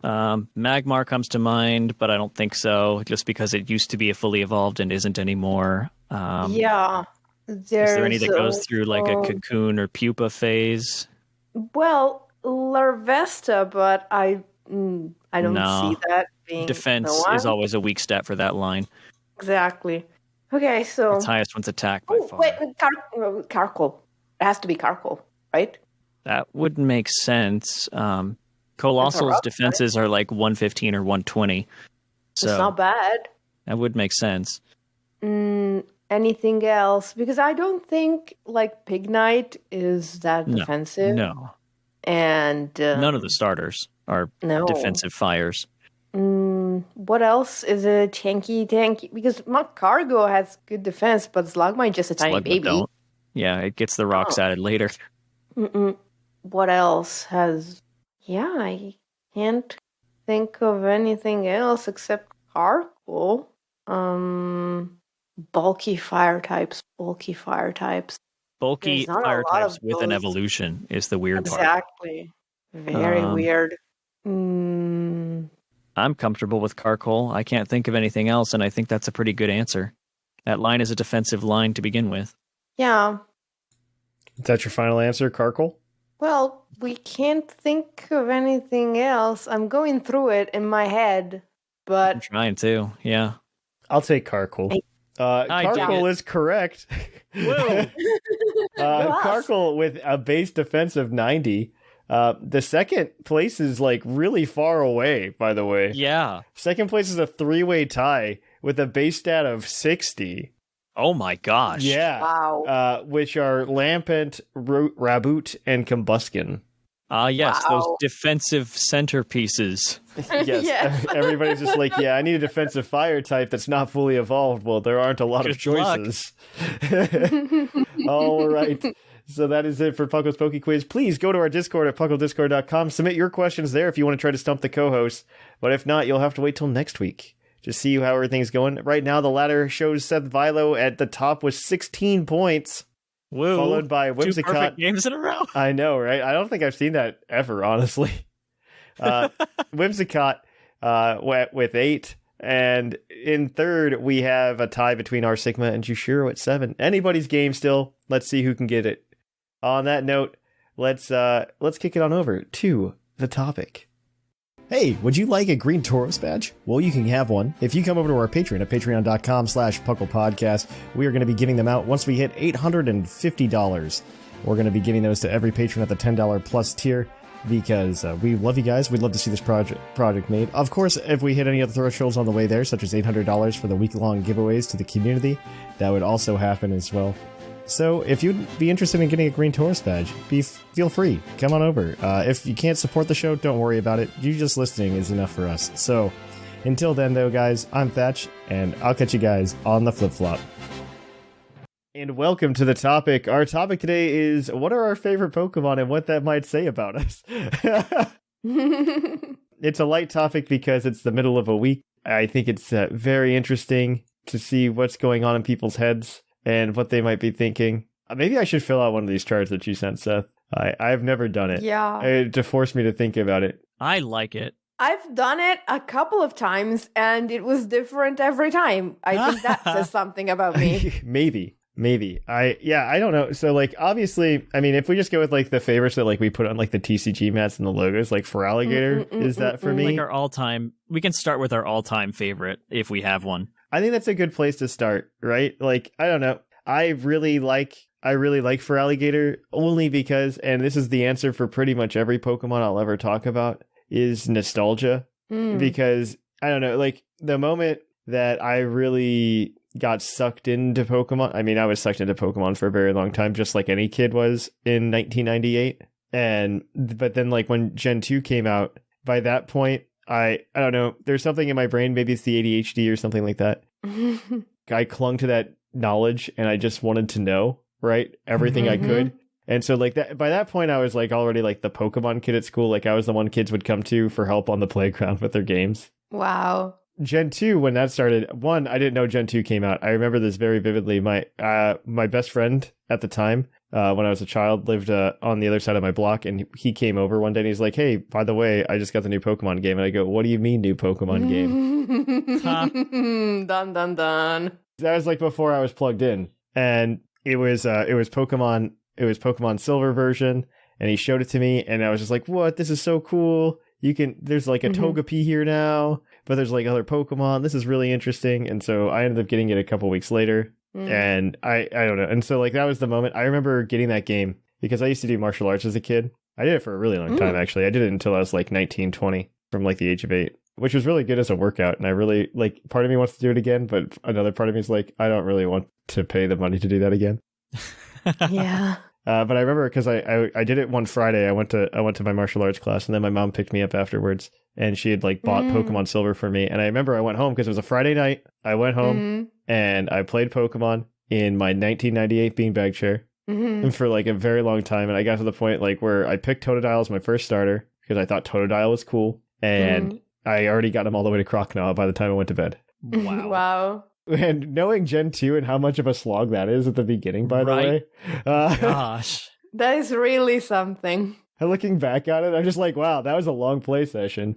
Magmar comes to mind, but I don't think so, just because it used to be a fully evolved and isn't anymore. Yeah. Is there any that There's goes through like a cocoon or pupa phase? Well, Larvesta, but I don't No. see that being Defense the one. is always a weak stat for that line. Exactly. Okay, so Its highest one's attack by far. wait, Carkol. It has to be Carkol, right? That would make sense. Colossal's rough, defenses are like 115 or 120. It's So not bad. that would make sense. Anything else? Because I don't think like Pignite is that defensive. No. And None of the starters are no. defensive fires. What else is a tanky? Because Cargo has good defense, but Slugmite just a tiny Slugma baby. don't. Yeah, it gets the rocks added later. What else has... Yeah, I can't think of anything else except charcoal. Bulky fire types. Bulky There's not a fire lot types of with an those. evolution is the weird part. Exactly. Very weird. I'm comfortable with charcoal. I can't think of anything else, and I think that's a pretty good answer. That line is a defensive line to begin with. Yeah. Is that your final answer, Karkle? Well, we can't think of anything else. I'm going through it in my head, I'm but trying to, yeah. I'll take Karkle. Karkle is correct. Whoa! Karkle with a base defense of 90. The second place is like really far away, by the way. Yeah. Second place is a 3-way tie with a base stat of 60. Oh my gosh. Yeah. wow. Which are Lampent, Raboot, and Combuskin. Yes, Wow. those defensive centerpieces. Yes. Yes. Everybody's just like, yeah, I need a defensive fire type that's not fully evolved. Well, there aren't a lot of Good luck. choices. All right. So that is it for Puckle's Poke Quiz. Please go to our Discord at pucklediscord.com. Submit your questions there if you want to try to stump the co-host. But if not, you'll have to wait till next week to see how everything's going. Right now, the ladder shows Seth Vilo at the top with 16 points. Woo. Followed by Two Whimsicott. perfect games in a row. I know, right? I don't think I've seen that ever, honestly. Whimsicott with 8. And in third, we have a tie between R Sigma and Jushiro at 7. Anybody's game still. Let's see who can get it. On that note, let's kick it on over to the topic. Hey, would you like a green Tauros badge? Well, you can have one if you come over to our Patreon at patreon.com/PuCL We are going to be giving them out once we hit $850. We're going to be giving those to every patron at the $10 plus tier because we love you guys. We'd love to see this project made. Of course, if we hit any other thresholds on the way there, such as $800 for the week-long giveaways to the community, that would also happen as well. So if you'd be interested in getting a green Tauros badge, feel free. Come on over. If you can't support the show, don't worry about it. You just listening is enough for us. So until then, though, guys, I'm Thatch, and I'll catch you guys on the flip-flop. And welcome to the topic. Our topic today is, what are our favorite Pokemon and what that might say about us? It's a light topic because it's the middle of a week. I think it's very interesting to see what's going on in people's heads and what they might be thinking. Maybe I should fill out one of these charts that you sent, Seth. I've never done it. Yeah. To force me to think about it. I like it. I've done it a couple of times and it was different every time. I think that says something about me. Maybe. I don't know. So, like, obviously, I mean, if we just go with, like, the favorites that, like, we put on, like, the TCG mats and the logos, like, for Alligator, is that for me? Like our all-time... We can start with our all-time favorite, if we have one. I think that's a good place to start, right? Like, I don't know. I really like for Alligator only because, and this is the answer for pretty much every Pokemon I'll ever talk about, is nostalgia. Because, I don't know, like, the moment that I really got sucked into Pokemon, I mean, I was sucked into Pokemon for a very long time, just like any kid was in 1998. But then, like, when Gen 2 came out, by that point, I don't know, there's something in my brain, maybe it's the ADHD or something like that. I clung to that knowledge and I just wanted to know, right? Everything I could. And so, like, that by that point, I was like already like the Pokemon kid at school. Like, I was the one kids would come to for help on the playground with their games. Wow. Gen 2, when that started, one, I didn't know Gen 2 came out. I remember this very vividly. My best friend at the time, when I was a child, lived on the other side of my block, and he came over one day and he's like, hey, by the way, I just got the new Pokemon game. And I go, what do you mean new Pokemon game? Dun dun dun. That was like before I was plugged in. And it was Pokemon Silver version, and he showed it to me, and I was just like, what? This is so cool. There's like a Togepi here now, but there's like other Pokemon. This is really interesting. And so I ended up getting it a couple weeks later. And I don't know. And so, like, that was the moment. I remember getting that game because I used to do martial arts as a kid. I did it for a really long time, actually. I did it until I was like 19, 20, from like the age of 8, which was really good as a workout. And I really, like, part of me wants to do it again, but another part of me is like, I don't really want to pay the money to do that again. Yeah. But I remember because I did it one Friday. I went to my martial arts class, and then my mom picked me up afterwards, and she had like bought Pokemon Silver for me. And I remember I went home because it was a Friday night. I went home and I played Pokemon in my 1998 beanbag chair. for like a very long time, and I got to the point like where I picked Totodile as my first starter because I thought Totodile was cool, and I already got him all the way to Crocodile by the time I went to bed. Wow. And knowing Gen 2 and how much of a slog that is at the beginning, by the way. Gosh. That is really something. Looking back at it, I'm just like, wow, that was a long play session.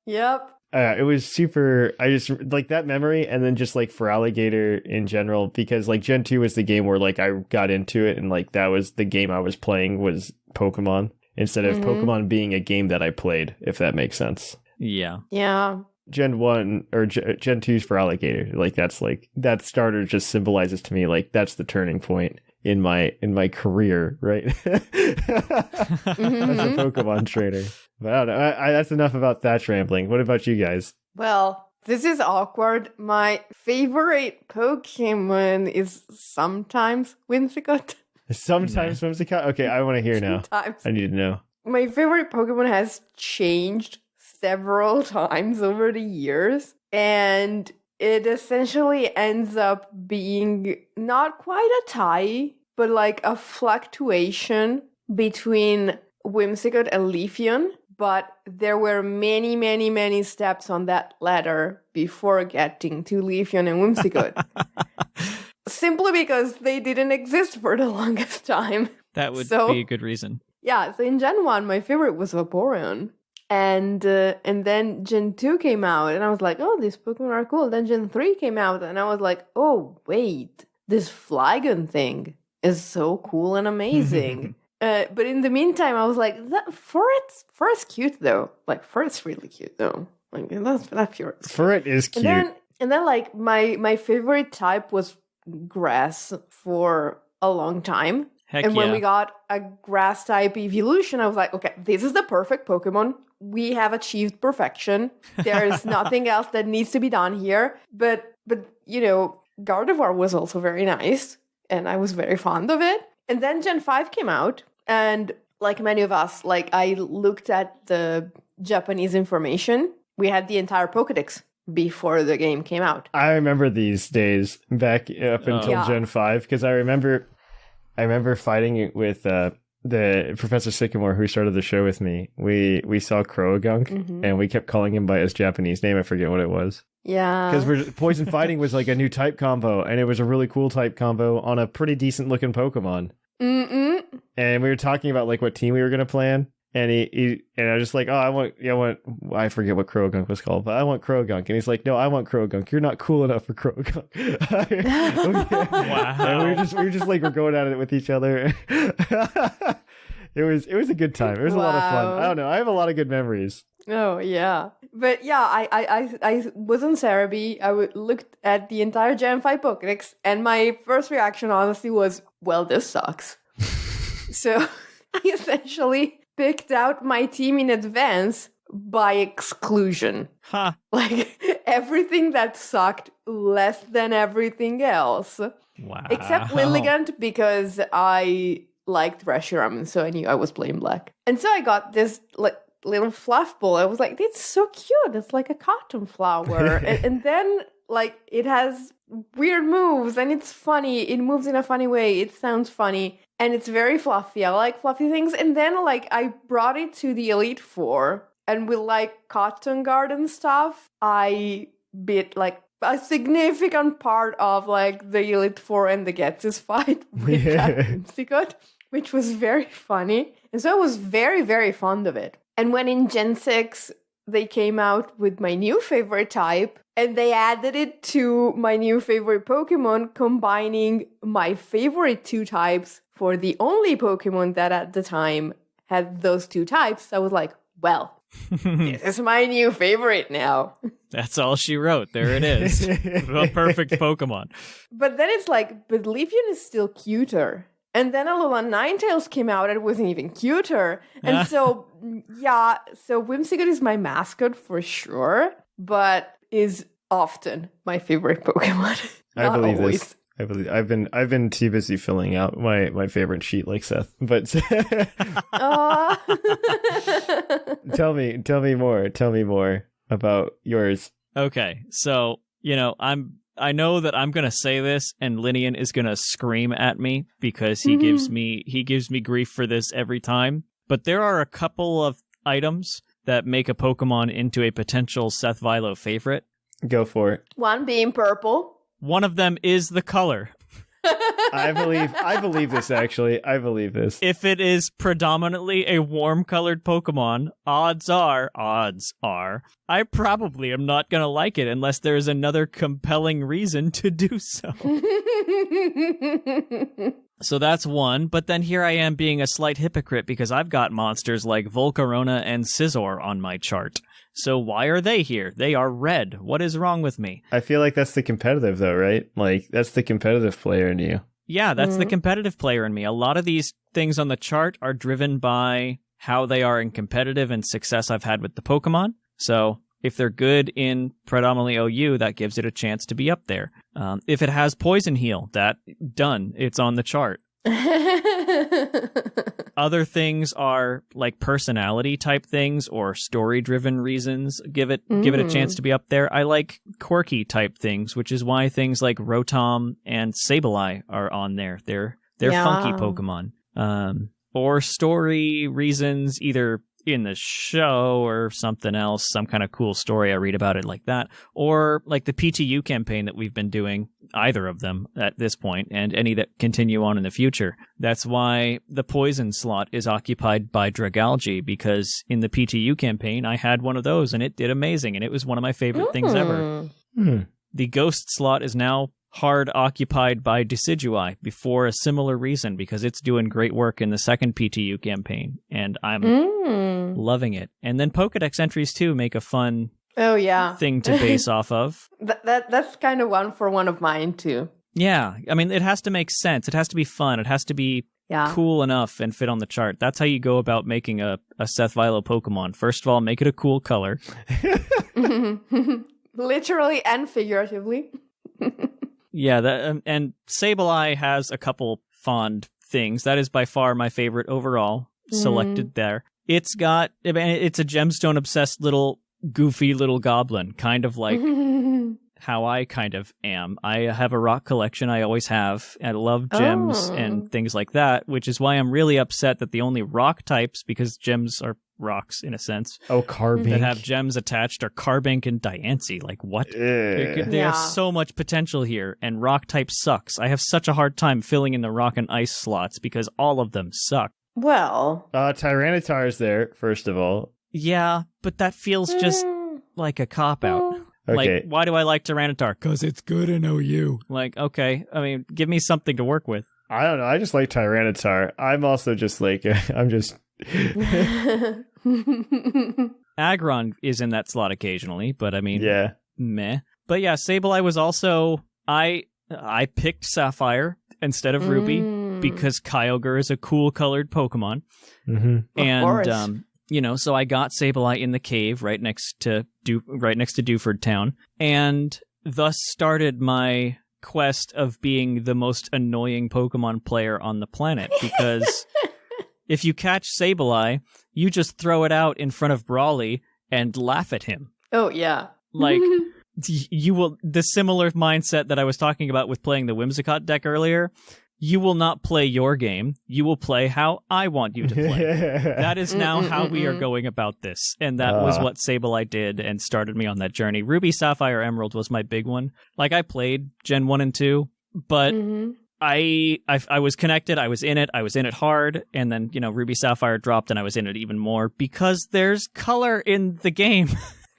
Yep. It was super. I just like that memory, and then just like for Alligator in general, because like Gen 2 was the game where like I got into it, and like that was the game I was playing was Pokemon instead of Pokemon being a game that I played, if that makes sense. Yeah. Yeah. Gen 1 or Gen 2's for Alligator. Like that's like that starter just symbolizes to me like that's the turning point in my career, right? As a Pokemon trainer. But I don't know. That's enough about Thatch rambling. What about you guys? Well, this is awkward. My favorite Pokemon is sometimes Whimsicott. Sometimes Whimsicott? Okay, I want to hear now. Sometimes. I need to know. My favorite Pokemon has changed several times over the years, and it essentially ends up being not quite a tie, but like a fluctuation between Whimsicott and Leafeon. But there were many, many, many steps on that ladder before getting to Leafeon and Whimsicott. Simply because they didn't exist for the longest time. That would be a good reason. Yeah, so in Gen 1, my favorite was Vaporeon. And then Gen 2 came out, and I was like, oh, these Pokemon are cool. Then Gen 3 came out, and I was like, oh, wait, this Flygon thing is so cool and amazing. But in the meantime, I was like, Furret's cute, though. Like, Furret's really cute, though. Like, that's pure. Furret is cute. And then like, my favorite type was grass for a long time. Heck when we got a grass type evolution, I was like, okay, this is the perfect Pokemon. We have achieved perfection. There's nothing else that needs to be done here. But you know, Gardevoir was also very nice, and I was very fond of it. And then Gen 5 came out, and like many of us, like I looked at the Japanese information. We had the entire Pokédex before the game came out. I remember these days back up until Gen 5, because I remember fighting it with the Professor Sycamore who started the show with me. We saw Croagunk, and we kept calling him by his Japanese name. I forget what it was. Yeah. Because Poison Fighting was like a new type combo, and it was a really cool type combo on a pretty decent looking Pokemon. And we were talking about like what team we were going to plan. And he and I was just like, oh, I forget what Croagunk was called, but I want Croagunk. And he's like, no, I want Croagunk. You're not cool enough for Croagunk. Wow. And we were just like, we're going at it with each other. It was a good time. It was a lot of fun. I don't know. I have a lot of good memories. Oh, yeah. But yeah, I was on Cerebi. I looked at the entire Gen 5 Pokédex, and my first reaction, honestly, was, well, this sucks. So I essentially picked out my team in advance by exclusion. Huh. Like, everything that sucked less than everything else. Wow. Except Lilligant, because I liked Reshiram, so I knew I was playing black. And so I got this like little fluff ball. I was like, it's so cute. It's like a cotton flower. and then like it has weird moves, and it's funny. It moves in a funny way. It sounds funny, and it's very fluffy. I like fluffy things. And then like I brought it to the Elite Four, and with like Cotton Garden stuff, I bit like a significant part of like the Elite Four and the Getsis fight with that Whimsicott, which was very funny. And so I was very, very fond of it. And when in Gen 6, they came out with my new favorite type, and they added it to my new favorite Pokemon, combining my favorite two types for the only Pokemon that at the time had those two types, I was like, well, this is my new favorite now. That's all she wrote. There it is. The perfect Pokemon. But then it's like, but Leafeon is still cuter. And then Alolan Ninetales came out and it wasn't even cuter. And so, yeah, so Whimsicott is my mascot for sure, but is often my favorite Pokemon. I believe always. This. I believe I've been too busy filling out my favorite sheet like Seth. But tell me more. Tell me more about yours. Okay, so you know I'm I know that I'm going to say this and Linian is going to scream at me because he gives me grief for this every time. But there are a couple of items that make a Pokemon into a potential Seth Vilo favorite. Go for it. One being purple. One of them is the color. I believe this, actually. I believe this. If it is predominantly a warm-colored Pokemon, odds are, I probably am not going to like it unless there is another compelling reason to do so. So that's one, but then here I am being a slight hypocrite because I've got monsters like Volcarona and Scizor on my chart. So why are they here? They are red. What is wrong with me? I feel like that's the competitive, though, right? Like, that's the competitive player in you. Yeah, that's the competitive player in me. A lot of these things on the chart are driven by how they are in competitive and success I've had with the Pokemon. So if they're good in predominantly OU, that gives it a chance to be up there. If it has Poison Heal, it's on the chart. Other things are like personality type things or story driven reasons give it a chance to be up there. I like quirky type things, which is why things like Rotom and Sableye are on there. They're funky Pokemon. Or story reasons, either in the show or something else, some kind of cool story I read about it like that, or like the PTU campaign that we've been doing, either of them at this point, and any that continue on in the future. That's why the poison slot is occupied by Dragalge, because in the PTU campaign I had one of those and it did amazing and it was one of my favorite things ever. The ghost slot is now hard occupied by Decidueye for a similar reason, because it's doing great work in the second PTU campaign, and I'm loving it. And then Pokedex entries too make a fun thing to base off of. That's kind of one for one of mine too. Yeah, I mean, it has to make sense. It has to be fun. It has to be cool enough and fit on the chart. That's how you go about making a Seth Vilo Pokemon. First of all, make it a cool color. Literally and figuratively. Yeah, and Sableye has a couple fond things. That is by far my favorite overall, selected there. It's a gemstone obsessed little goofy little goblin, kind of like how I kind of am. I have a rock collection, I always have. I love gems and things like that, which is why I'm really upset that the only rock types, because gems are rocks in a sense. Carbink. That have gems attached are Carbink and Diancie. Like, what? They have so much potential here, and rock type sucks. I have such a hard time filling in the rock and ice slots because all of them suck. Well, Tyranitar is there, first of all. Yeah, but that feels just like a cop-out. Okay. Like, why do I like Tyranitar? Because it's good in OU. Like, okay, I mean, give me something to work with. I don't know, I just like Tyranitar. I'm also just like, I'm just... Aggron is in that slot occasionally, but I mean, meh. But yeah, Sableye was also... I picked Sapphire instead of Ruby because Kyogre is a cool colored Pokemon. And so I got Sableye in the cave right next to Dewford Town, and thus started my quest of being the most annoying Pokemon player on the planet, because if you catch Sableye, you just throw it out in front of Brawly and laugh at him. Oh yeah. Like, you will, the similar mindset that I was talking about with playing the Whimsicott deck earlier, you will not play your game. You will play how I want you to play. That is now how we are going about this. And that was what Sableye did and started me on that journey. Ruby, Sapphire, Emerald was my big one. Like, I played Gen 1 and 2, but I was connected. I was in it hard. And then, Ruby, Sapphire dropped and I was in it even more because there's color in the game.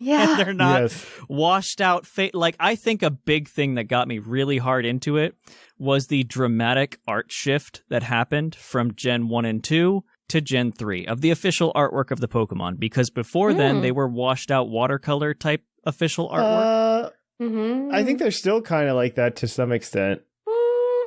Yeah. And they're not washed out. Like, I think a big thing that got me really hard into it was the dramatic art shift that happened from Gen 1 and 2 to Gen 3 of the official artwork of the Pokemon. Because before then, they were washed out watercolor type official artwork. I think they're still kind of like that to some extent.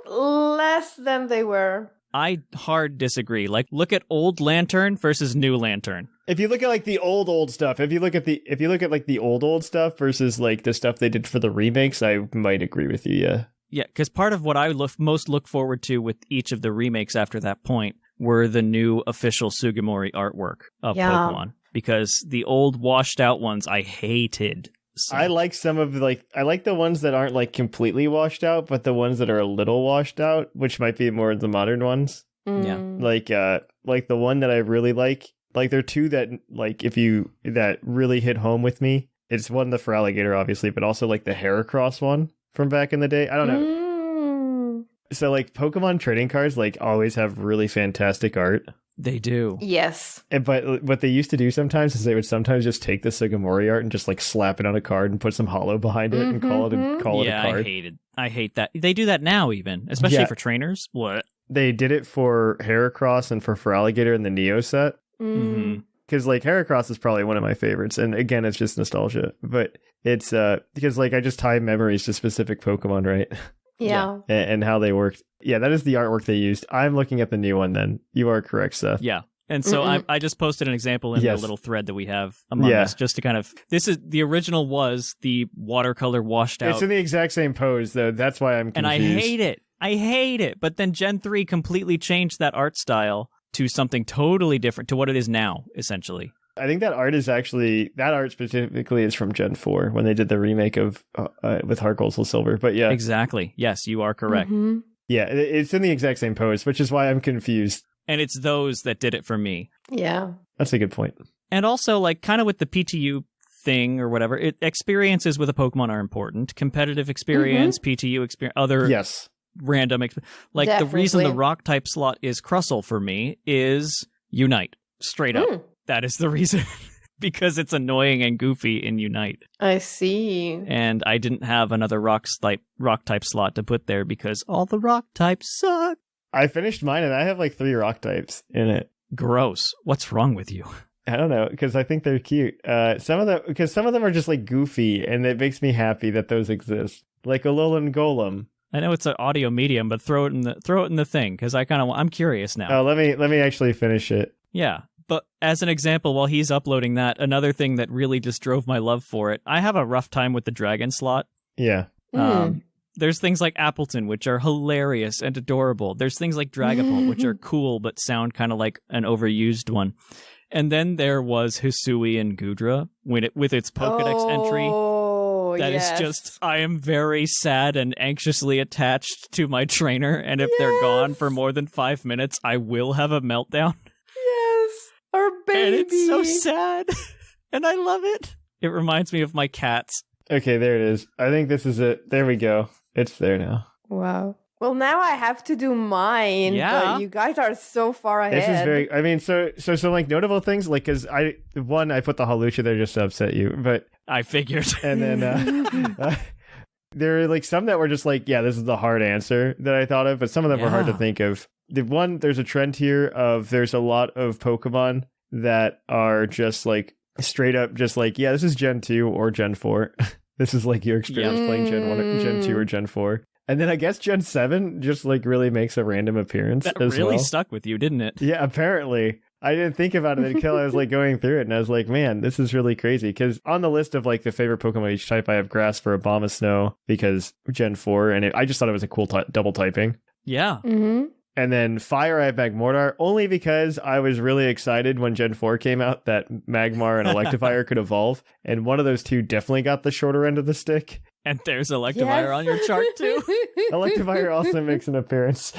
Less than they were. I hard disagree. Like, look at old Lantern versus new Lantern. If you look at like the old stuff, if you look at like the old stuff versus like the stuff they did for the remakes, I might agree with you. Yeah. Yeah, because part of what I most look forward to with each of the remakes after that point were the new official Sugimori artwork of Pokemon. Because the old washed out ones I hated. So. I like some of I like the ones that aren't like completely washed out, but the ones that are a little washed out, which might be more the modern ones. Yeah. Like the one that I really like there are two that that really hit home with me. It's one, the for alligator, obviously, but also like the Heracross one from back in the day. I don't know. So like Pokemon trading cards like always have really fantastic art. They do. Yes. But what they used to do sometimes is they would sometimes just take the Sugimori art and just like slap it on a card and put some holo behind it and call it a card. I hate that. They do that now even, especially for trainers. What? They did it for Heracross and for Alligator in the Neo set. Mm-hmm. Because like Heracross is probably one of my favorites, and again, it's just nostalgia. But it's because like I just tie memories to specific Pokemon, right? Yeah. And how they worked. Yeah, that is the artwork they used. I'm looking at the new one. Then you are correct, Seth. Yeah. And so I just posted an example in the little thread that we have among us, just to kind of. This is the original was the watercolor washed out. It's in the exact same pose though. That's why I'm confused. And I hate it. But then Gen 3 completely changed that art style to something totally different to what it is now, essentially. I think that art specifically is from Gen 4 when they did the remake of with Heart Gold Soul Silver. But yeah, exactly. Yes, you are correct. Mm-hmm. Yeah, it's in the exact same pose, which is why I'm confused. And it's those that did it for me. Yeah, that's a good point. And also, like, kind of with the PTU thing or whatever, experiences with a Pokemon are important. Competitive experience, PTU experience, other random like Definitely. The reason the rock type slot is Crustle for me is Unite, straight up. That is the reason. Because it's annoying and goofy in Unite. I see. And I didn't have another rock type slot to put there because all the rock types suck. I finished mine and I have like 3 rock types in it. Gross. What's wrong with you? I don't know, because I think they're cute. Some of them are just like goofy, and it makes me happy that those exist. Like Alolan Golem. I know it's an audio medium, but throw it in the thing because I'm curious now. Oh, let me actually finish it. Yeah, but as an example, while he's uploading that, another thing that really just drove my love for it. I have a rough time with the dragon slot. Yeah. There's things like Appleton, which are hilarious and adorable. There's things like Dragapult, which are cool but sound kind of like an overused one. And then there was Hisui and Gudra with its Pokedex entry. That is just, I am very sad and anxiously attached to my trainer, and if they're gone for more than 5 minutes, I will have a meltdown. Yes, our baby. And it's so sad, and I love it. It reminds me of my cats. Okay, there it is. I think this is it. There we go. It's there now. Wow. Well, now I have to do mine. Yeah. But you guys are so far ahead. This is very. I mean, so like notable things, like because I put the Hawlucha there just to upset you, but I figured. And then there are like some that were just like, yeah, this is the hard answer that I thought of, but some of them were hard to think of. There's a trend here of there's a lot of Pokemon that are just like straight up, just like, yeah, this is Gen 2 or Gen 4. This is like your experience playing Gen 1, or Gen 2, or Gen 4. And then I guess Gen 7 just like really makes a random appearance. That as really well. stuck with you, didn't it? Yeah, apparently. I didn't think about it until I was like going through it, and I was like, man, this is really crazy. Because on the list of like the favorite Pokemon each type, I have Grass for Abomasnow because Gen 4, and I just thought it was a cool double typing. Yeah. Mm-hmm. And then Fire, I have Magmortar, only because I was really excited when Gen 4 came out that Magmar and Electivire could evolve, and one of those two definitely got the shorter end of the stick. And there's Electivire on your chart too. Electivire also makes an appearance.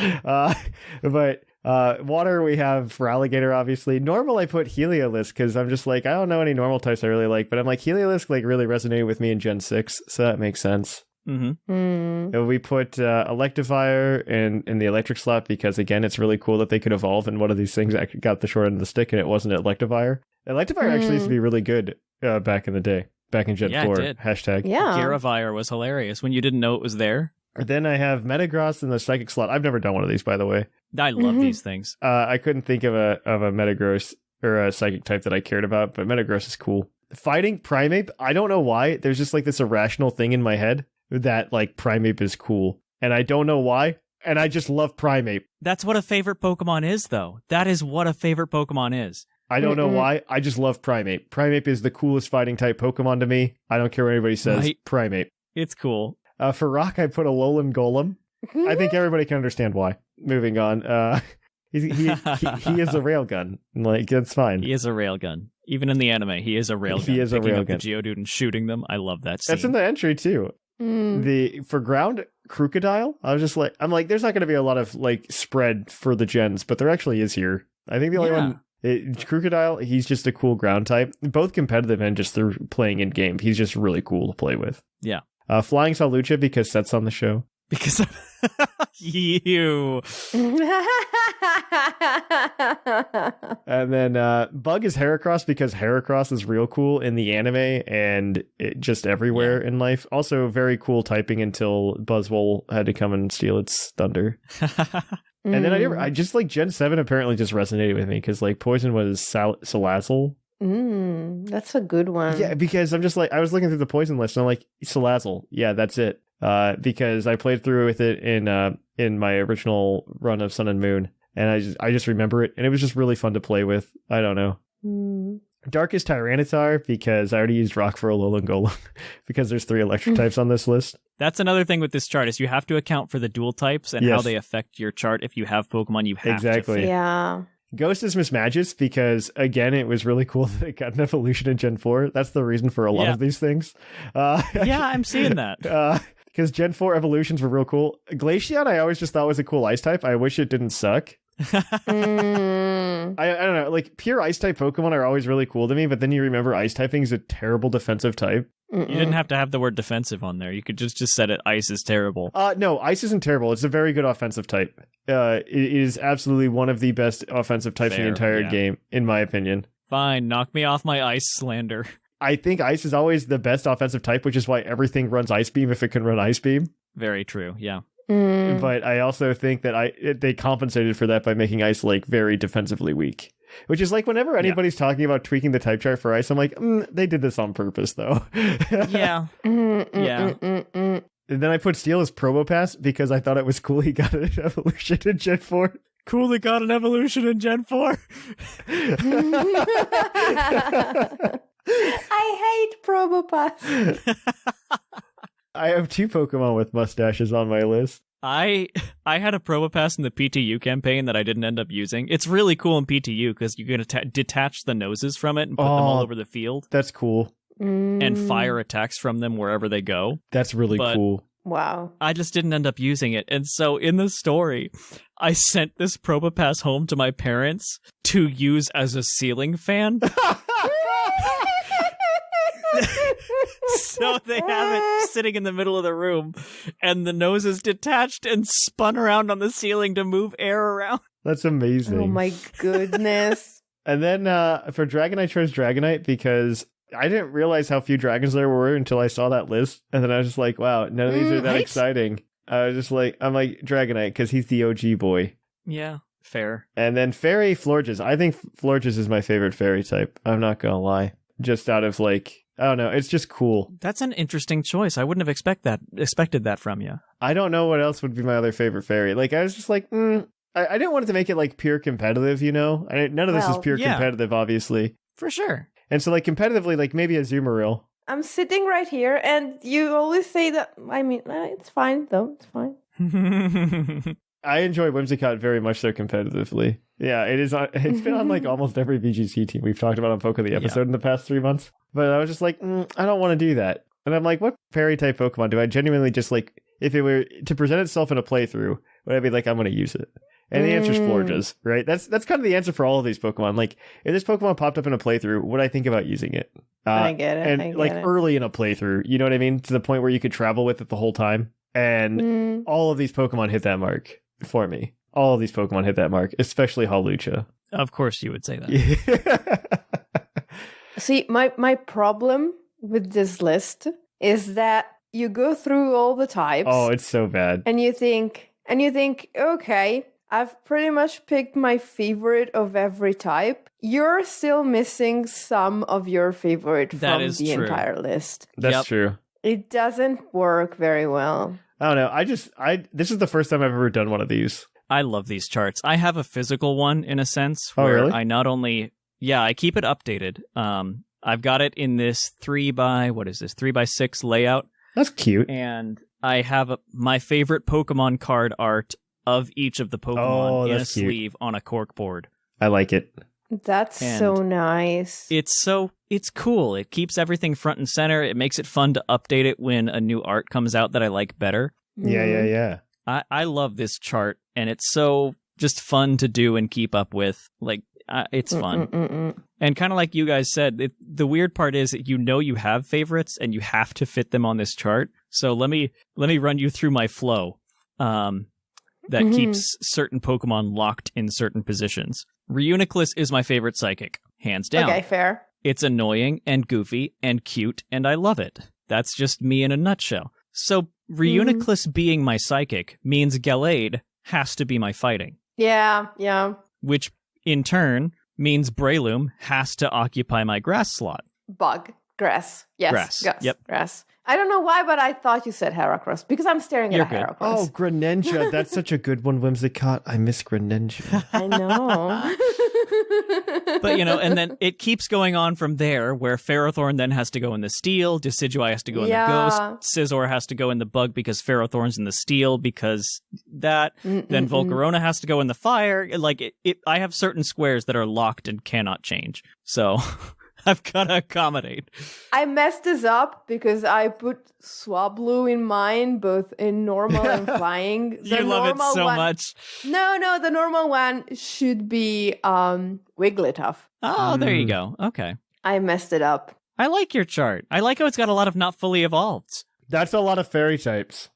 But water we have for Alligator, obviously. Normal I put Heliolisk because I'm just like, I don't know any normal types I really like, but I'm like, Heliolisk like really resonated with me in Gen 6, so that makes sense. Mm-hmm. And we put Electivire in the electric slot because, again, it's really cool that they could evolve, and one of these things actually got the short end of the stick, and it wasn't Electivire. Electivire actually used to be really good back in the day. Back in Gen 4. It did. Hashtag. Yeah. Garavire was hilarious when you didn't know it was there. Then I have Metagross in the Psychic slot. I've never done one of these, by the way. I love these things. I couldn't think of a Metagross or a Psychic type that I cared about, but Metagross is cool. Fighting Primeape, I don't know why. There's just like this irrational thing in my head that like Primeape is cool. And I don't know why. And I just love Primeape. That's what a favorite Pokemon is, though. That is what a favorite Pokemon is. I don't know why. I just love Primeape. Primeape is the coolest fighting type Pokemon to me. I don't care what anybody says. Right. Primeape. It's cool. For Rock, I put a Alolan Golem. I think everybody can understand why. Moving on. He is a railgun. Like, it's fine. He is a railgun. Even in the anime, he is a railgun. He is a picking up railgun. the Geodude and shooting them. I love that scene. That's in the entry too. For ground crocodile, there's not going to be a lot of like spread for the gens, but there actually is here. I think the only one, crocodile, he's just a cool ground type, both competitive and just through playing in game. He's just really cool to play with. Yeah. Flying Salucha because Seth's on the show. Because of you. And then Bug is Heracross because Heracross is real cool in the anime and just everywhere in life. Also very cool typing until Buzzwole had to come and steal its thunder. And then I just like Gen 7 apparently just resonated with me because like Poison was Salazzle. That's a good one. Yeah, because I'm just like, I was looking through the Poison list and I'm like, Salazzle. Yeah, that's it. Because I played through with it in my original run of Sun and Moon, and I just remember it, and it was just really fun to play with. I don't know. Darkest Tyranitar because I already used Rock for Alolan Golem because there's 3 electric types on this list. That's another thing with this chart is you have to account for the dual types and how they affect your chart. If you have Pokemon, you have to. Yeah. Ghost is Mismagius because, again, it was really cool that it got an evolution in Gen 4. That's the reason for a lot of these things. Yeah, I'm seeing that. Because Gen 4 evolutions were real cool. Glaceon, I always just thought was a cool ice type. I wish it didn't suck. I don't know. Like, pure ice type Pokemon are always really cool to me, but then you remember ice typing is a terrible defensive type. You didn't have to have the word defensive on there. You could just said it. Ice is terrible. No, ice isn't terrible. It's a very good offensive type. It is absolutely one of the best offensive types in the entire game, in my opinion. Fine, knock me off my ice slander. I think ice is always the best offensive type, which is why everything runs Ice Beam if it can run Ice Beam. Very true, yeah. But I also think that they compensated for that by making ice like very defensively weak. Which is like whenever anybody's talking about tweaking the type chart for ice, I'm like, they did this on purpose though. Yeah. And then I put Steel as Probopass because I thought it was cool he got an evolution in Gen 4. Cool, he got an evolution in Gen 4. I hate Probopass. I have 2 Pokemon with mustaches on my list. I had a Probopass in the PTU campaign that I didn't end up using. It's really cool in PTU because you can detach the noses from it and put them all over the field. That's cool. And fire attacks from them wherever they go. That's really cool. Wow. I just didn't end up using it. And so in the story, I sent this Probopass home to my parents to use as a ceiling fan. So they have it sitting in the middle of the room, and the nose is detached and spun around on the ceiling to move air around. That's amazing. Oh my goodness. And then for Dragonite, I chose Dragonite because I didn't realize how few dragons there were until I saw that list. And then I was just like, wow, none of these are that exciting. I'm like Dragonite because he's the OG boy. Yeah, fair. And then Fairy Florges. I think Florges is my favorite fairy type. I'm not going to lie. Just out of like, I don't know. It's just cool. That's an interesting choice. I wouldn't have expected that from you. I don't know what else would be my other favorite fairy. Like, I was just like, I didn't want it to make it like pure competitive, you know? None of this is pure competitive, obviously. For sure. And so like competitively, like maybe a Azumarill. I'm sitting right here and you always say that, I mean, it's fine though. It's fine. I enjoy Whimsicott very much so competitively. Yeah, it is. It's been on like almost every VGC team we've talked about on PoCL the episode in the past 3 months. But I was just like, I don't want to do that. And I'm like, what fairy type Pokemon do I genuinely just like, if it were to present itself in a playthrough, would I be like, I'm going to use it? And the answer is Florges, right? That's kind of the answer for all of these Pokemon. Like, if this Pokemon popped up in a playthrough, would I think about using it? I get it. And early in a playthrough, you know what I mean? To the point where you could travel with it the whole time. And all of these Pokemon hit that mark for me. All of these Pokemon hit that mark, especially Hawlucha. Of course you would say that. See, my problem with this list is that you go through all the types. Oh, it's so bad. And you think, okay, I've pretty much picked my favorite of every type. You're still missing some of your favorite from the entire list. That's true. It doesn't work very well. I don't know. This is the first time I've ever done one of these. I love these charts. I have a physical one in a sense where really? I not only, I keep it updated. I've got it in this 3x6 layout. That's cute. And I have my favorite Pokemon card art of each of the Pokemon in a sleeve on a cork board. I like it. That's And so nice. It's cool. It keeps everything front and center. It makes it fun to update it when a new art comes out that I like better. Yeah. I love this chart, and it's so just fun to do and keep up with. Like, it's fun. And kind of like you guys said, the weird part is that you have favorites and you have to fit them on this chart. So let me run you through my flow that keeps certain Pokemon locked in certain positions. Reuniclus is my favorite psychic, hands down. Okay, fair. It's annoying and goofy and cute, and I love it. That's just me in a nutshell. So Reuniclus being my psychic means Gallade has to be my fighting. Yeah. Which, in turn, means Breloom has to occupy my grass slot. Grass. Yes. Grass. Yep. Grass. I don't know why, but I thought you said Heracross because I'm staring at a Heracross. Oh, Greninja. That's such a good one, Whimsicott. I miss Greninja. I know. But, and then it keeps going on from there, where Ferrothorn then has to go in the Steel, Decidueye has to go in the Ghost, Scizor has to go in the Bug because Ferrothorn's in the Steel because that, then Volcarona has to go in the Fire. I have certain squares that are locked and cannot change. So I've got to accommodate. I messed this up because I put Swablu in mine, both in normal and flying. You love it so much. No, the normal one should be Wigglytuff. Oh, there you go. Okay. I messed it up. I like your chart. I like how it's got a lot of not fully evolved. That's a lot of fairy types.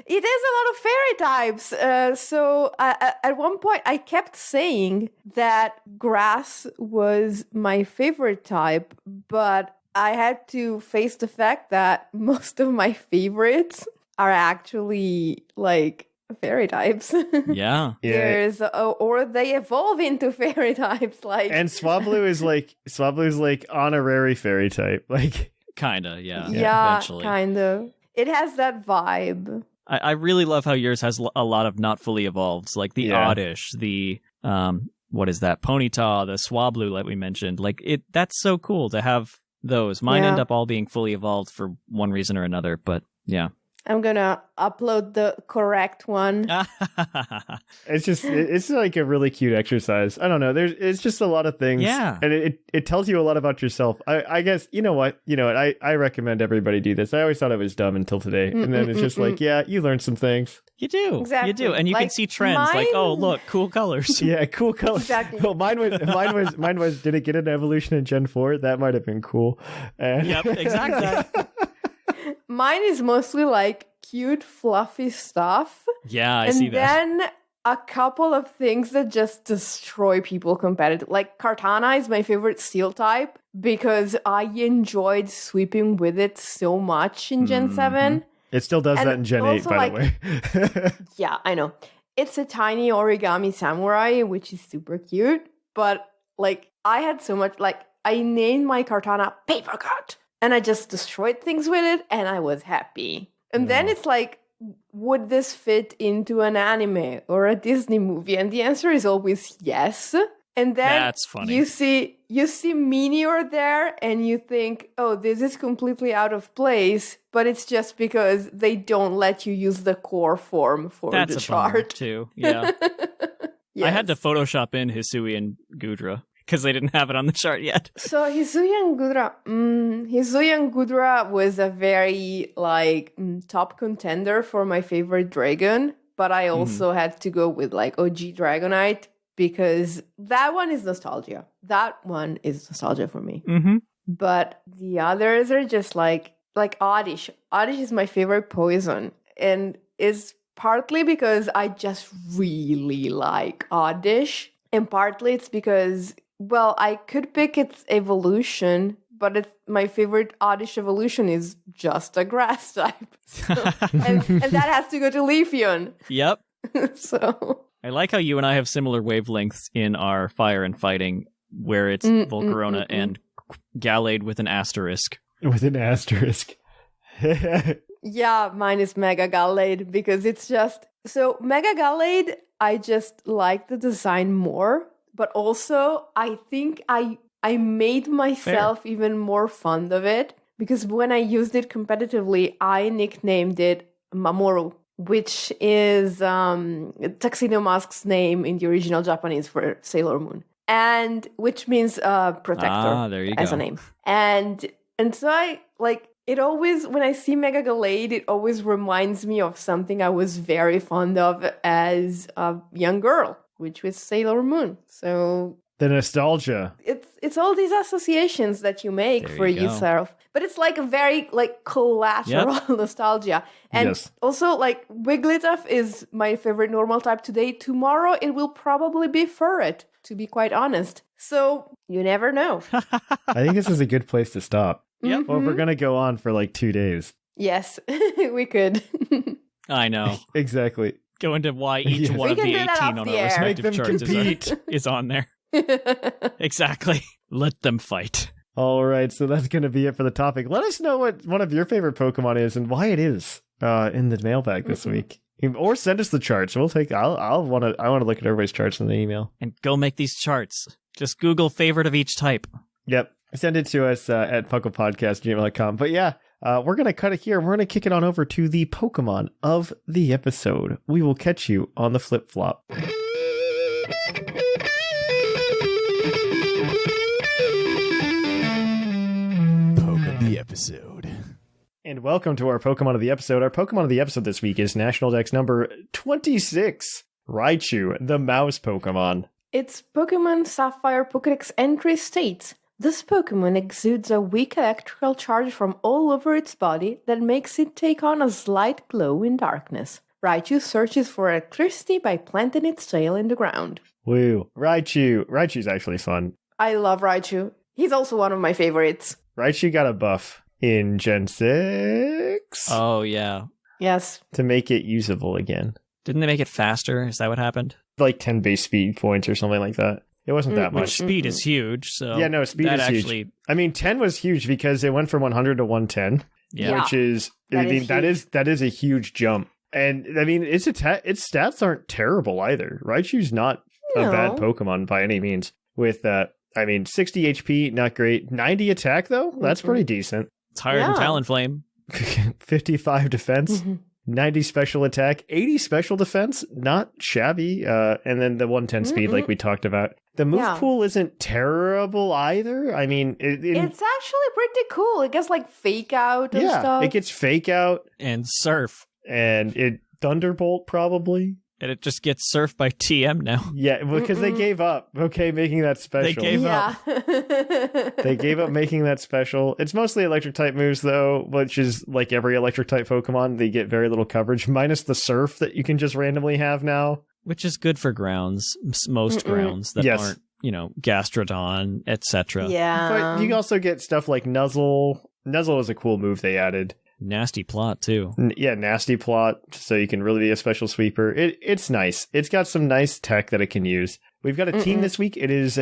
It is a lot of fairy types. So at one point, I kept saying that grass was my favorite type, but I had to face the fact that most of my favorites are actually like fairy types. Yeah. There's or they evolve into fairy types. And Swablu is like honorary fairy type. Like kinda, yeah. Eventually. Kind of. It has that vibe. I really love how yours has a lot of not fully evolved, like the Oddish, the what is that, Ponyta, the Swablu, like we mentioned. Like that's so cool to have those. Mine end up all being fully evolved for one reason or another, but yeah. I'm gonna upload the correct one. It's like a really cute exercise. I don't know. It's just a lot of things. Yeah. And it tells you a lot about yourself. I guess, you know what? I recommend everybody do this. I always thought it was dumb until today. And then it's just like, yeah, you learn some things. You do. Exactly. You do. And you can see trends like, oh, look, cool colors. Yeah, cool colors. Exactly. Well, mine was, did it get an evolution in Gen 4? That might have been cool. And yep, exactly. Mine is mostly like cute, fluffy stuff. Yeah, I see that. And then a couple of things that just destroy people competitively. Like Kartana is my favorite steel type because I enjoyed sweeping with it so much in Gen 7. It still does that in Gen 8, by the way. Yeah, I know. It's a tiny origami samurai, which is super cute. But like, I had so much, like, I named my Kartana Paper Cut. And I just destroyed things with it, and I was happy. And then it's like, would this fit into an anime or a Disney movie? And the answer is always yes. And then that's funny. You see Meteor there, and you think, oh, this is completely out of place. But it's just because they don't let you use the core form for that's the a bummer, chart. too. Yeah. Yes. I had to Photoshop in Hisui and Gudra because they didn't have it on the chart yet. So Hisui and Gudra was a very top contender for my favorite dragon, but I also had to go with like OG Dragonite because that one is nostalgia. That one is nostalgia for me. Mm-hmm. But the others are just like Oddish. Oddish is my favorite poison, and is partly because I just really like Oddish, and partly it's because, well, I could pick its evolution, but my favorite Oddish evolution is just a grass type. So, and that has to go to Leafeon. Yep. So I like how you and I have similar wavelengths in our fire and fighting, where it's Volcarona and Gallade with an asterisk. With an asterisk. Yeah, mine is Mega Gallade because it's just... So Mega Gallade, I just like the design more, but also I think I made myself even more fond of it because when I used it competitively, I nicknamed it Mamoru, which is Tuxedo Mask's name in the original Japanese for Sailor Moon. and which means protector There you as go. a name. And so I like it always, when I see Mega Gallade, it always reminds me of something I was very fond of as a young girl, which was Sailor Moon. So The nostalgia. it's all these associations that you make There for you go. yourself, but it's like a very like collateral nostalgia. And Yes. also like Wigglytuff is my favorite normal type today. Tomorrow it will probably be Furret, to be quite honest. So you never know. I think this is a good place to stop. Yep. Well, we're going to go on for like 2 days. Yes, we could. I know. Exactly. Go into why each Yes. one We of can the do that 18 off on the our air. Make respective them charts compete. is on there. Exactly. Let them fight. All right, so that's going to be it for the topic. Let us know what one of your favorite Pokemon is and why it is in the mailbag this week. Or send us the charts. We'll take. I want to look at everybody's charts in the email. And go make these charts. Just Google favorite of each type. Yep. Send it to us at puclpodcast@gmail.com. But yeah, we're going to cut it here. We're going to kick it on over to the Pokemon of the episode. We will catch you on the flip-flop. Poke of the episode. And welcome to our Pokemon of the episode. Our Pokemon of the episode this week is National Dex number 26, Raichu, the mouse Pokemon. It's Pokemon Sapphire Pokédex entry states, this Pokemon exudes a weak electrical charge from all over its body that makes it take on a slight glow in darkness. Raichu searches for electricity by planting its tail in the ground. Woo. Raichu's actually fun. I love Raichu. He's also one of my favorites. Raichu got a buff in Gen 6 Oh, yeah. Yes. to make it usable again. Didn't they make it faster? Is that what happened? Like 10 base speed points or something like that. It wasn't that Mm-mm. much. Which speed is huge, so Yeah, no, speed that is huge. actually, I mean, 10 was huge because it went from 100 to 110, yeah. which is, That is that is a huge jump. And I mean, its stats aren't terrible either. Raichu's not a bad No. Pokemon by any means. With 60 HP, not great. 90 attack though, that's pretty decent. It's higher than Yeah. Talonflame. 55 defense, Mhm. 90 special attack, 80 special defense, not shabby. And then the 110 speed, like we talked about. The move Yeah. pool isn't terrible either. I mean, It's actually pretty cool. It gets like fake out and stuff. it gets fake out And Surf. and it Thunderbolt probably. And it just gets surfed by TM now. Yeah, because they gave up. Okay, making that special. gave up. They gave up making that special. It's mostly electric type moves though, which is like every electric type Pokemon. They get very little coverage, minus the Surf that you can just randomly have now. Which is good for grounds, most grounds that Yes. aren't, Gastrodon, etc. Yeah. But you also get stuff like Nuzzle. Nuzzle is a cool move they added. Nasty plot, too. Nasty Plot, so you can really be a special sweeper. It's nice. It's got some nice tech that it can use. We've got a team this week. It is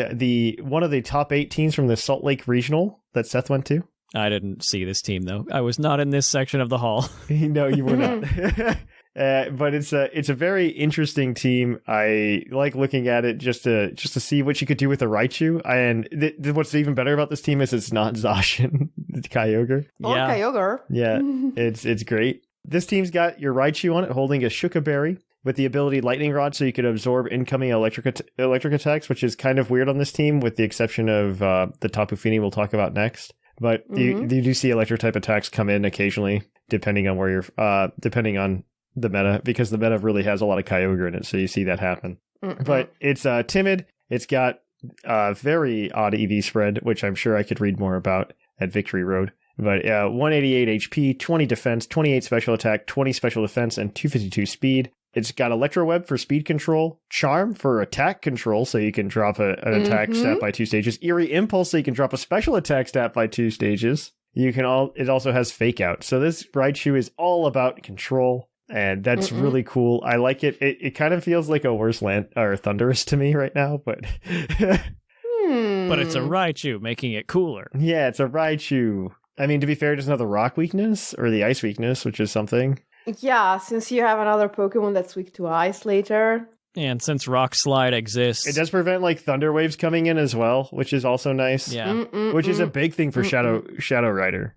one of the top 8 teams from the Salt Lake Regional that Seth went to. I didn't see this team, though. I was not in this section of the hall. No, you were not. But it's a very interesting team. I like looking at it just to see what you could do with a Raichu. And what's even better about this team is it's not Zacian, it's Kyogre. Or Yeah. Kyogre. Yeah, it's great. This team's got your Raichu on it, holding a Shuka Berry with the ability Lightning Rod, so you can absorb incoming electric attacks, which is kind of weird on this team, with the exception of the Tapu Fini we'll talk about next. But you do see electric type attacks come in occasionally, depending on where you're, depending on the meta, because the meta really has a lot of Kyogre in it, so you see that happen. But it's timid. It's got a very odd EV spread, which I'm sure I could read more about at Victory Road. But 188 HP, 20 defense, 28 special attack, 20 special defense, and 252 speed. It's got Electro Web for speed control, Charm for attack control, so you can drop an attack stat by 2 stages, Eerie Impulse, so you can drop a special attack stat by 2 stages. It also has Fake Out. So this Raichu is all about control, and that's really cool. I like it. It kind of feels like a worse Thundurus to me right now, but But it's a Raichu, making it cooler. yeah, it's a Raichu. I mean, to be fair, it doesn't have the rock weakness or the ice weakness, which is something. Yeah, since you have another Pokemon that's weak to ice later. And since Rock Slide exists... It does prevent like thunder waves coming in as well, which is also nice. Yeah. Which is a big thing for Shadow Rider,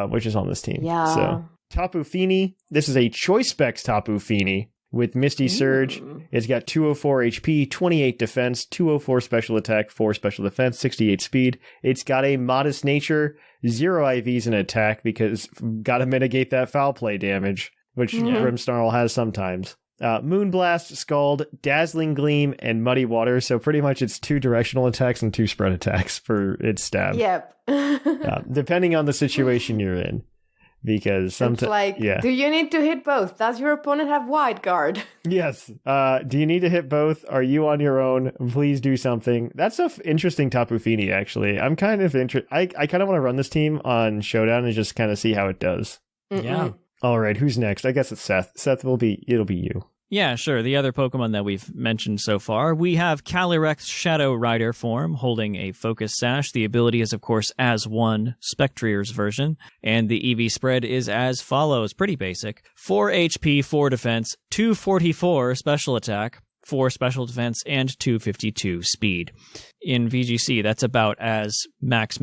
which is on this team. Yeah. So Tapu Fini, this is a Choice Specs Tapu Fini with Misty Surge. It's got 204 HP, 28 defense, 204 special attack, 4 special defense, 68 speed. It's got a modest nature, 0 IVs in attack because gotta mitigate that foul play damage, which Grimmsnarl has sometimes. Moonblast, Scald, Dazzling Gleam, and Muddy Water. So pretty much it's 2 directional attacks and 2 spread attacks for its stab. Yep. Depending on the situation you're in. Because sometimes, do you need to hit both? Does your opponent have wide guard? Yes. Do you need to hit both? Are you on your own? Please do something. That's an interesting Tapu Fini, actually. I'm kind of interested. I kind of want to run this team on Showdown and just kind of see how it does. Yeah. All right, who's next? I guess it's Seth. Seth, it'll be you. Yeah, sure. The other Pokemon that we've mentioned so far, we have Calyrex Shadow Rider form, holding a Focus Sash. The ability is, of course, as one, Spectreer's version, and the EV spread is as follows, pretty basic. 4 HP, 4 defense, 244 special attack, 4 special defense, and 252 speed. In VGC, that's about as max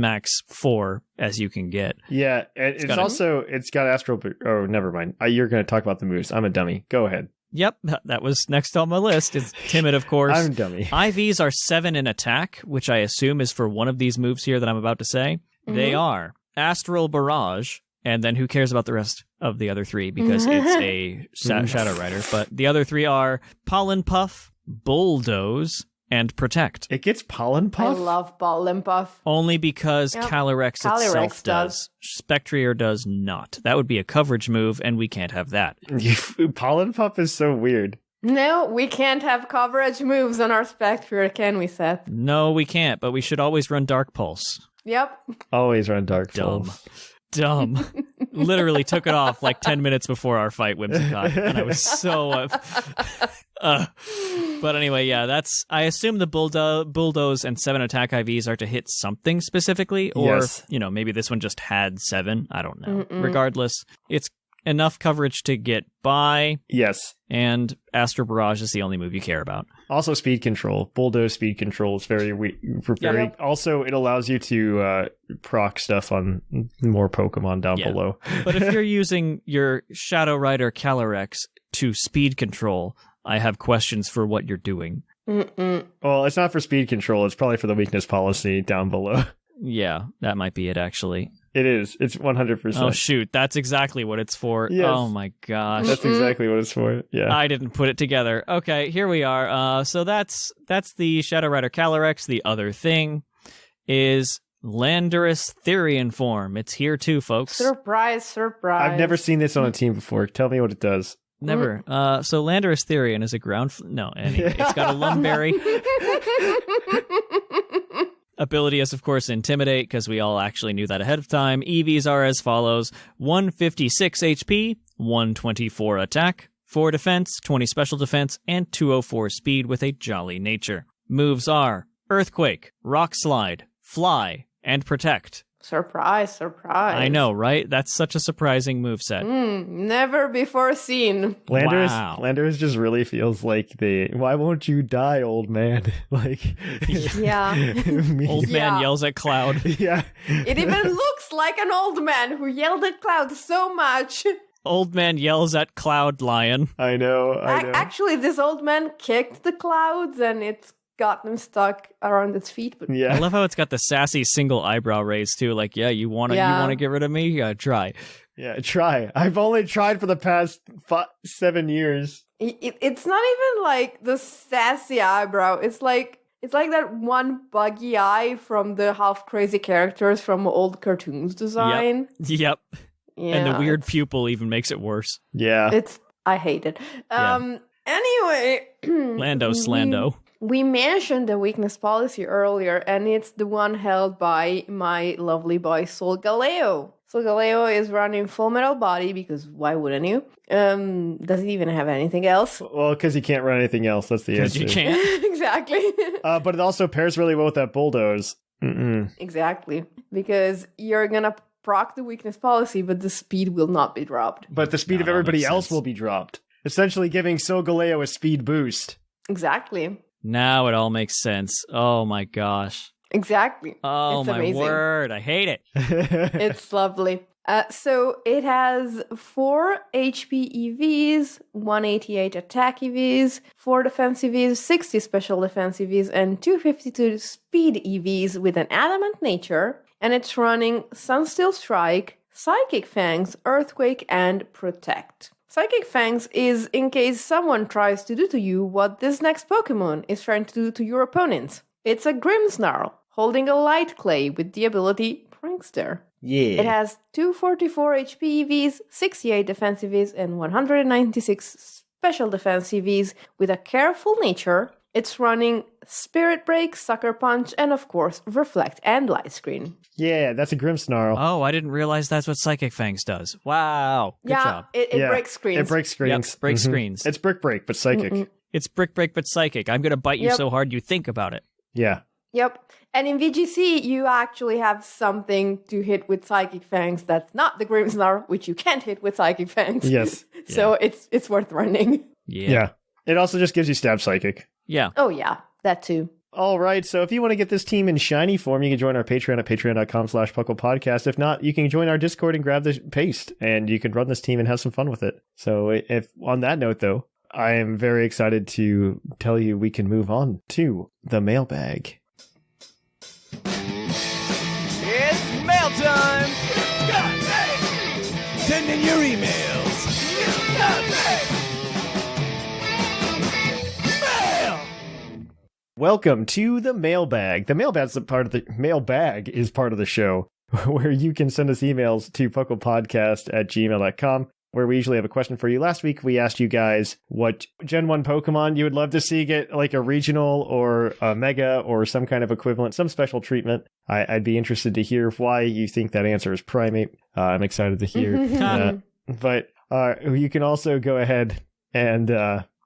4 as you can get. Yeah, and it's got Astral... Oh, never mind. You're going to talk about the moves. I'm a dummy. Go ahead. Yep, that was next on my list. It's Timid, of course. I'm a dummy. IVs are 7 in attack, which I assume is for one of these moves here that I'm about to say. Mm-hmm. They are Astral Barrage, and then who cares about the rest of the other 3 because it's a Shadow Rider. But the other 3 are Pollen Puff, Bulldoze, and Protect. It gets Pollen Puff? I love Pollen Puff. Only because Calyrex itself does. Spectreer does not. That would be a coverage move, and we can't have that. Pollen Puff is so weird. No, we can't have coverage moves on our Spectreer, can we, Seth? No, we can't, but we should always run Dark Pulse. Yep. Always run Dark Pulse. Dumb. Literally took it off like 10 minutes before our fight, Whimsicott, and I was so... But anyway, yeah, I assume the Bulldoze and 7 attack IVs are to hit something specifically, or, maybe this one just had 7. I don't know. Regardless, it's enough coverage to get by. Yes. And Astral Barrage is the only move you care about. Also, speed control. Bulldoze speed control is very Also, it allows you to proc stuff on more Pokemon down below. But if you're using your Shadow Rider Calyrex to speed control, I have questions for what you're doing. Well, it's not for speed control. It's probably for the weakness policy down below. Yeah, that might be it, actually. It is. It's 100%. Oh, shoot. That's exactly what it's for. Yes. Oh, my gosh. That's exactly what it's for. Yeah. I didn't put it together. Okay, here we are. So that's the Shadow Rider Calyrex. The other thing is Landorus Therian form. It's here too, folks. Surprise. I've never seen this on a team before. Tell me what it does. Never. So Landorus Therian is a anyway, it's got a Lumberry. Ability is, of course, Intimidate, because we all actually knew that ahead of time. EVs are as follows. 156 HP, 124 attack, 4 defense, 20 special defense, and 204 speed with a jolly nature. Moves are Earthquake, Rock Slide, Fly, and Protect. Surprise. I know, right? That's such a surprising moveset. Never before seen. Landorus just really feels like why won't you die, old man? Like, yeah. Old man yells at Cloud. Yeah. It even looks like an old man who yelled at Cloud so much. Old man yells at Cloud Lion. I know. Actually, this old man kicked the clouds and it's got them stuck around its feet. But I love how it's got the sassy single eyebrow raise too. Like, you want to get rid of me? Try. Yeah, try. I've only tried for the past 7 years. It's not even like the sassy eyebrow. It's like that one buggy eye from the half crazy characters from old cartoons design. Yep. Yeah, and the weird pupil even makes it worse. Yeah. I hate it. Anyway, Lando Slando. We mentioned the weakness policy earlier, and it's the one held by my lovely boy Solgaleo. Solgaleo is running Full Metal Body, because why wouldn't you? Does it even have anything else? Well, because you can't run anything else, that's the answer. Because you can't. Exactly. But it also pairs really well with that Bulldoze. Exactly. Because you're gonna proc the weakness policy, but the speed will not be dropped. But the speed of everybody else will be dropped. Essentially giving Solgaleo a speed boost. Exactly. Now it all makes sense. Oh my gosh. Exactly. Oh, it's my amazing. word. I hate it. It's lovely. So it has 4 HP EVs, 188 attack EVs, 4 defense EVs, 60 special defense EVs, and 252 speed EVs with an adamant nature. And it's running Sunsteel Strike, Psychic Fangs, Earthquake, and Protect. Psychic Fangs is in case someone tries to do to you what this next Pokemon is trying to do to your opponents. It's a Grimmsnarl, holding a Light Clay with the ability Prankster. Yeah. It has 244 HP EVs, 68 defense EVs, and 196 special defense EVs with a careful nature. It's running Spirit Break, Sucker Punch, and of course, Reflect and Light Screen. Yeah, that's a Grimmsnarl. Oh, I didn't realize that's what Psychic Fangs does. Wow. Good job. It breaks screens. It breaks screens. Yep, breaks screens. It's Brick Break, but psychic. It's Brick Break, but psychic. I'm going to bite you so hard you think about it. Yeah. Yep. And in VGC, you actually have something to hit with Psychic Fangs that's not the Grimmsnarl, which you can't hit with Psychic Fangs. Yes. So it's worth running. Yeah. It also just gives you Stab Psychic. Yeah. Oh, yeah. That too. All right, so if you want to get this team in shiny form, you can join our Patreon at patreon.com/PuCL Podcast. If not, you can join our Discord and grab the paste, and you can run this team and have some fun with it. So if on that note, though, I am very excited to tell you we can move on to the mailbag. It's mail time! Send in your emails! Mail! Welcome to the mailbag. The mailbag is part of the show where you can send us emails to puclpodcast@gmail.com, where we usually have a question for you. Last week, we asked you guys what Gen 1 Pokemon you would love to see get like a regional or a mega or some kind of equivalent, some special treatment. I'd be interested to hear why you think that answer is Primate. I'm excited to hear that. But you can also go ahead and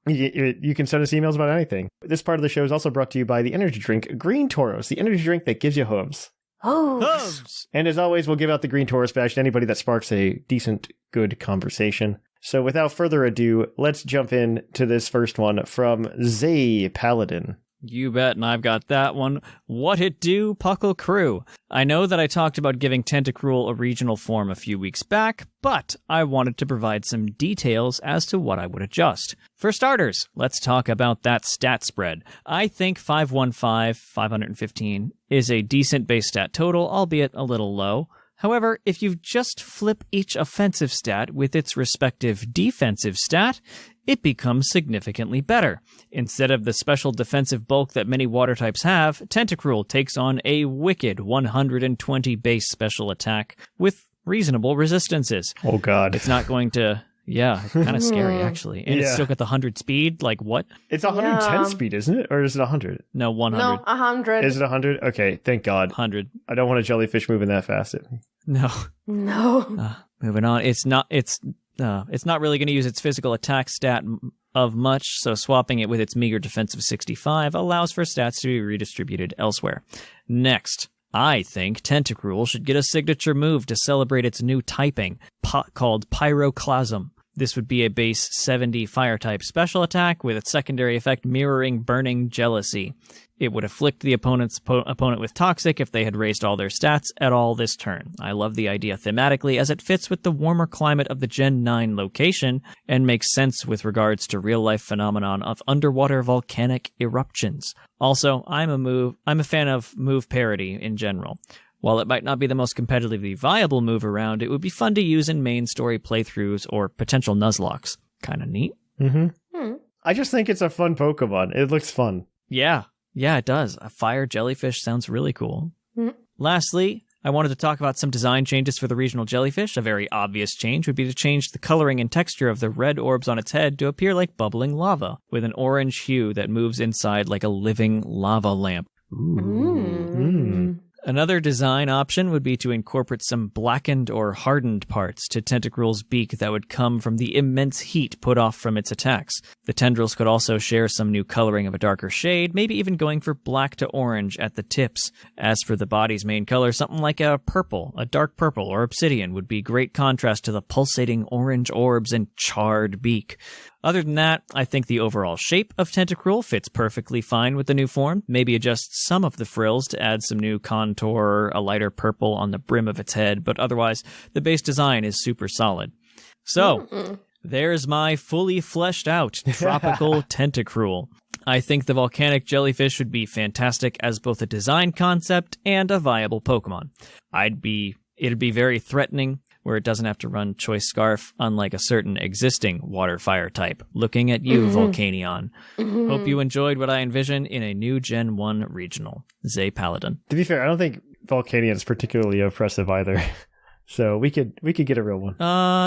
you can send us emails about anything. This part of the show is also brought to you by the energy drink Green Tauros, the energy drink that gives you hooves. Hooves! And as always, we'll give out the Green Tauros badge to anybody that sparks a decent, good conversation. So without further ado, let's jump in to this first one from Zay Paladin. You bet, and I've got that one. What it do, Puckle Crew? I know that I talked about giving Tentacruel a regional form a few weeks back, but I wanted to provide some details as to what I would adjust. For starters, let's talk about that stat spread. I think 515, 515 is a decent base stat total, albeit a little low. However, if you just flip each offensive stat with its respective defensive stat, it becomes significantly better. Instead of the special defensive bulk that many water types have, Tentacruel takes on a wicked 120 base special attack with reasonable resistances. Oh god. It's not going to... Yeah, kind of scary, actually. And it's still got the 100 speed? Like, what? It's 110 speed, isn't it? Or is it 100? No, 100. No, 100. Is it 100? Okay, thank god. 100. I don't want a jellyfish moving that fast at me. No. No. Moving on. It's not really going to use its physical attack stat of much, so swapping it with its meager defensive 65 allows for stats to be redistributed elsewhere. Next, I think Tentacruel should get a signature move to celebrate its new typing, called Pyroclasm. This would be a base 70 fire-type special attack with its secondary effect mirroring Burning Jealousy. It would afflict the opponent with Toxic if they had raised all their stats at all this turn. I love the idea thematically as it fits with the warmer climate of the Gen 9 location and makes sense with regards to real-life phenomenon of underwater volcanic eruptions. Also, I'm a fan of move parity in general. While it might not be the most competitively viable move around, it would be fun to use in main story playthroughs or potential Nuzlocks. Kind of neat. I just think it's a fun Pokemon. It looks fun. Yeah, it does. A fire jellyfish sounds really cool. Lastly, I wanted to talk about some design changes for the regional jellyfish. A very obvious change would be to change the coloring and texture of the red orbs on its head to appear like bubbling lava, with an orange hue that moves inside like a living lava lamp. Another design option would be to incorporate some blackened or hardened parts to Tentacruel's beak that would come from the immense heat put off from its attacks. The tendrils could also share some new coloring of a darker shade, maybe even going for black to orange at the tips. As for the body's main color, something like a dark purple or obsidian would be great contrast to the pulsating orange orbs and charred beak. Other than that, I think the overall shape of Tentacruel fits perfectly fine with the new form. Maybe adjust some of the frills to add some new contour, a lighter purple on the brim of its head, but otherwise, the base design is super solid. So, there's my fully fleshed out tropical Tentacruel. I think the volcanic jellyfish would be fantastic as both a design concept and a viable Pokemon. It'd be very threatening, where it doesn't have to run Choice Scarf, unlike a certain existing water-fire type. Looking at you, Volcanion. Hope you enjoyed what I envision in a new Gen 1 regional. Zay Paladin. To be fair, I don't think Volcanion is particularly oppressive either. So we could get a real one.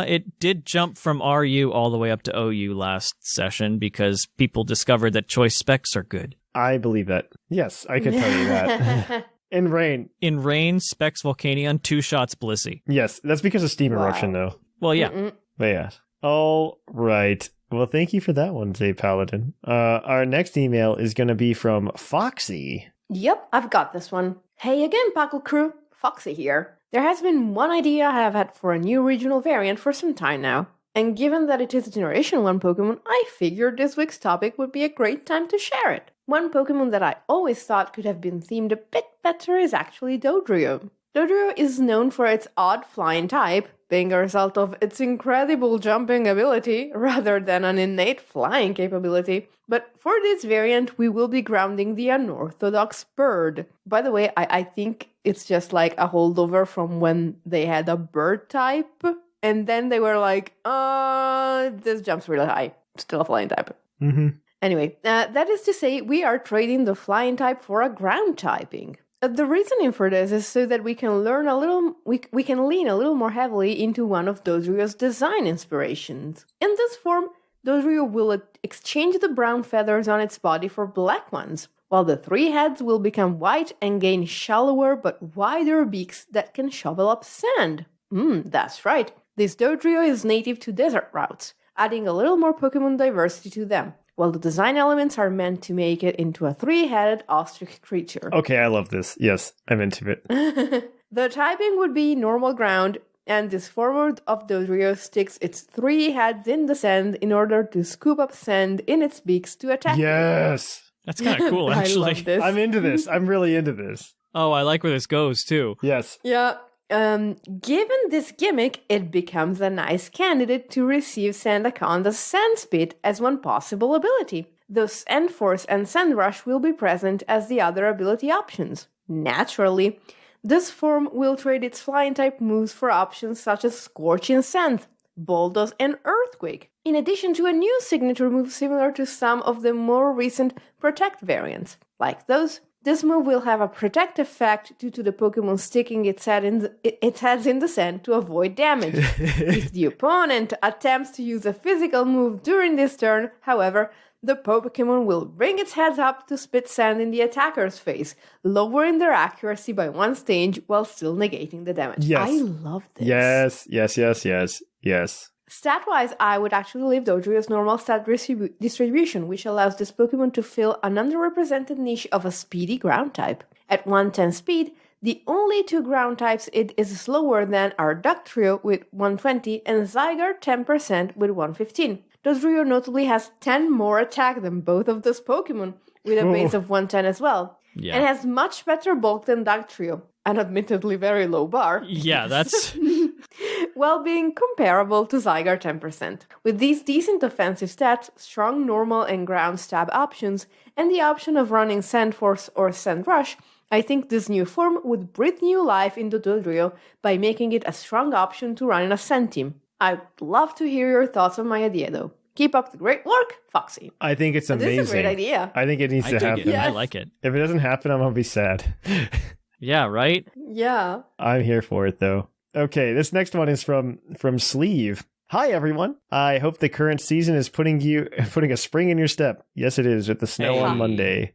It did jump from RU all the way up to OU last session because people discovered that choice specs are good. I believe that. Yes, I could tell you that. In rain, specs Volcanion, 2 shots Blissey. Yes, that's because of Steam Eruption, though. Well, yeah. But yeah. All right. Well, thank you for that one, Zay Paladin. Our next email is going to be from Foxy. Yep, I've got this one. Hey again, PUCL crew. Foxy here. There has been one idea I have had for a new regional variant for some time now. And given that it is a Generation 1 Pokemon, I figured this week's topic would be a great time to share it. One Pokemon that I always thought could have been themed a bit better is actually Dodrio. Dodrio is known for its odd flying type, being a result of its incredible jumping ability rather than an innate flying capability. But for this variant, we will be grounding the unorthodox bird. By the way, I think it's just like a holdover from when they had a bird type, and then they were like, this jumps really high. Still a flying type. Anyway, that is to say, we are trading the flying type for a ground typing. The reasoning for this is so that we can learn a little, we can lean a little more heavily into one of Dodrio's design inspirations. In this form, Dodrio will exchange the brown feathers on its body for black ones, while the 3 heads will become white and gain shallower but wider beaks that can shovel up sand. That's right, this Dodrio is native to desert routes, adding a little more Pokemon diversity to them, while the design elements are meant to make it into a 3-headed ostrich creature. Okay, I love this. Yes, I'm into it. The typing would be normal ground, and this form of Dodrio sticks its 3 heads in the sand in order to scoop up sand in its beaks to attack. Yes! That's kind of cool, actually. I love this. I'm into this. I'm really into this. Oh, I like where this goes, too. Yes. Yeah. Given this gimmick, it becomes a nice candidate to receive Sandaconda's Sand Spit as one possible ability, though Sand Force and Sand Rush will be present as the other ability options. Naturally, this form will trade its flying type moves for options such as Scorching Sand, Bulldoze, and Earthquake, in addition to a new signature move similar to some of the more recent Protect variants. Like those, this move will have a protect effect due to the Pokemon sticking its heads in the sand to avoid damage. If the opponent attempts to use a physical move during this turn, however, the Pokemon will bring its heads up to spit sand in the attacker's face, lowering their accuracy by 1 stage while still negating the damage. Yes. I love this. Yes. Stat-wise, I would actually leave Dodrio's normal stat distribution, which allows this Pokemon to fill an underrepresented niche of a speedy ground type. At 110 speed, the only 2 ground types it is slower than are Ductrio with 120 and Zygarde 10% with 115. Dodrio notably has 10 more attack than both of those Pokemon, with a base of 110 as well, and has much better bulk than Ductrio, an admittedly very low bar. Yeah, that's... while being comparable to Zygarde 10%. With these decent offensive stats, strong normal and ground stab options, and the option of running Sand Force or Sand Rush, I think this new form would breathe new life into Dodrio by making it a strong option to run in a Sand team. I'd love to hear your thoughts on my idea, though. Keep up the great work, Foxy. I think it's amazing. This is a great idea. I think it needs to happen. Yes. I like it. If it doesn't happen, I'm going to be sad. Yeah, right? Yeah. I'm here for it, though. Okay, this next one is from Sleeve. Hi, everyone. I hope the current season is putting a spring in your step. Yes, it is, with the snow on Monday.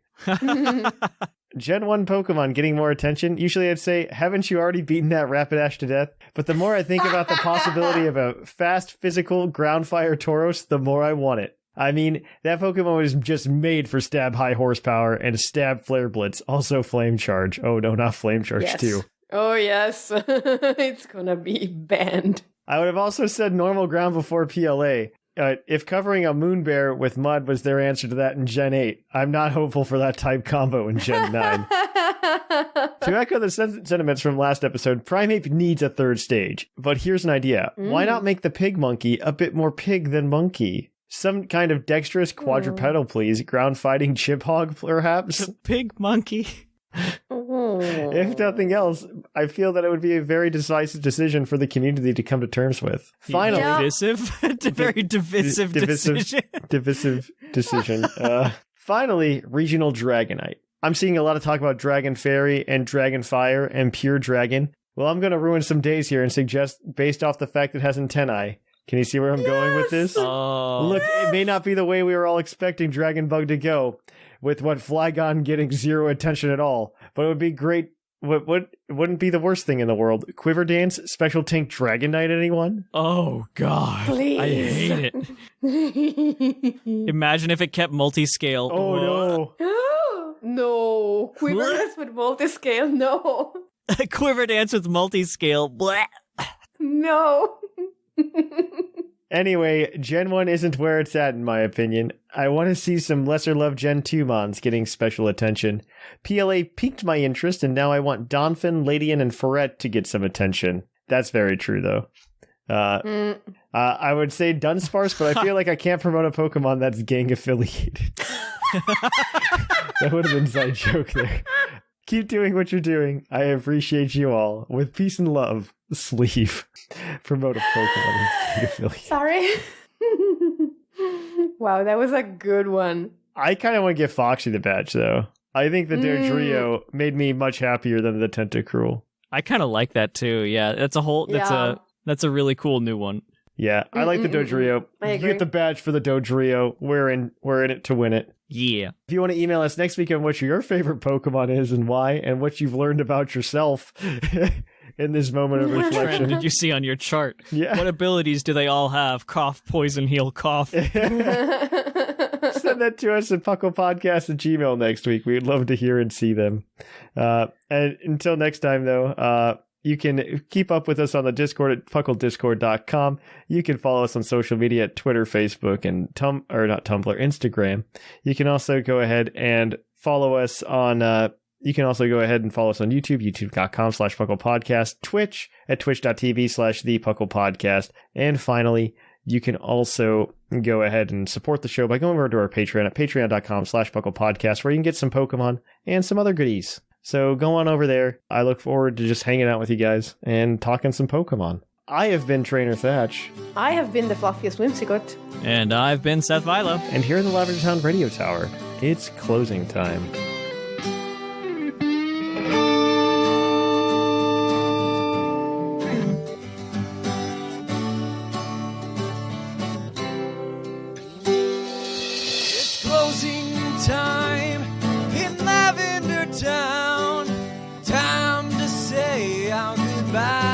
Gen 1 Pokemon getting more attention. Usually I'd say, haven't you already beaten that Rapidash to death? But the more I think about the possibility of a fast, physical, ground fire Tauros, the more I want it. I mean, that Pokemon was just made for stab high horsepower and stab flare blitz. Also flame charge. Oh no, not flame charge too. Oh yes, it's gonna be banned. I would have also said normal ground before PLA. if covering a moon bear with mud was their answer to that in Gen 8, I'm not hopeful for that type combo in Gen 9. To echo the sentiments from last episode, Primeape needs a third stage. But here's an idea. Why not make the pig monkey a bit more pig than monkey? Some kind of dexterous quadrupedal, please. Ground fighting chip hog, perhaps? Pig monkey. If nothing else, I feel that it would be a very decisive decision for the community to come to terms with. Finally, Divisive? A very divisive decision. Divisive decision. Finally, regional Dragonite. I'm seeing a lot of talk about Dragon Fairy and Dragon Fire and Pure Dragon. Well, I'm going to ruin some days here and suggest, based off the fact it has antennae. Can you see where I'm going with this? Oh. Look, it may not be the way we were all expecting Dragon Bug to go, with what Flygon getting zero attention at all, but it would be great. What wouldn't be the worst thing in the world? Quiver Dance, Special Tank Dragonite, anyone? Oh, God. Please. I hate it. Imagine if it kept multi-scale. Oh, no. No. Quiver Dance with multi-scale, no. Quiver Dance with multi-scale. Blah. No. Anyway, Gen 1 isn't where it's at, in my opinion. I want to see some lesser-loved Gen 2 mons getting special attention. PLA piqued my interest, and now I want Donphin, Ladian, and Ferret to get some attention. That's very true, though. I would say Dunsparce, but I feel like I can't promote a Pokemon that's gang-affiliated. That would have been an inside joke there. Keep doing what you're doing. I appreciate you all. With peace and love, Sleeve. Promote a Pokemon that's gang-affiliated. Sorry. Wow, that was a good one. I kind of want to give Foxy the badge, though. I think the Dodrio made me much happier than the Tentacruel. I kind of like that, too. Yeah, that's a really cool new one. Yeah, I like the Dodrio. You get the badge for the Dodrio. We're in it to win it. Yeah. If you want to email us next week on what your favorite Pokemon is and why, and what you've learned about yourself in this moment of reflection. Did you see on your chart? Yeah. What abilities do they all have? Cough, poison, heal, cough. Send that to us at puclpodcast@gmail.com next week. We'd love to hear and see them. And until next time, though, you can keep up with us on the Discord at pucldiscord.com. You can follow us on social media at Twitter, Facebook, and Instagram. You can also go ahead and follow us on YouTube, youtube.com/puclpodcast, Twitch at twitch.tv/thepuclpodcast. And finally, you can also go ahead and support the show by going over to our Patreon at patreon.com/puclpodcast, where you can get some Pokemon and some other goodies. So go on over there. I look forward to just hanging out with you guys and talking some Pokemon. I have been Trainer Thatch. I have been the fluffiest Whimsicott. And I've been Seth Vilo. And here in the Lavender Town Radio Tower, it's closing time. It's closing time in Lavender Town. Time to say our goodbye.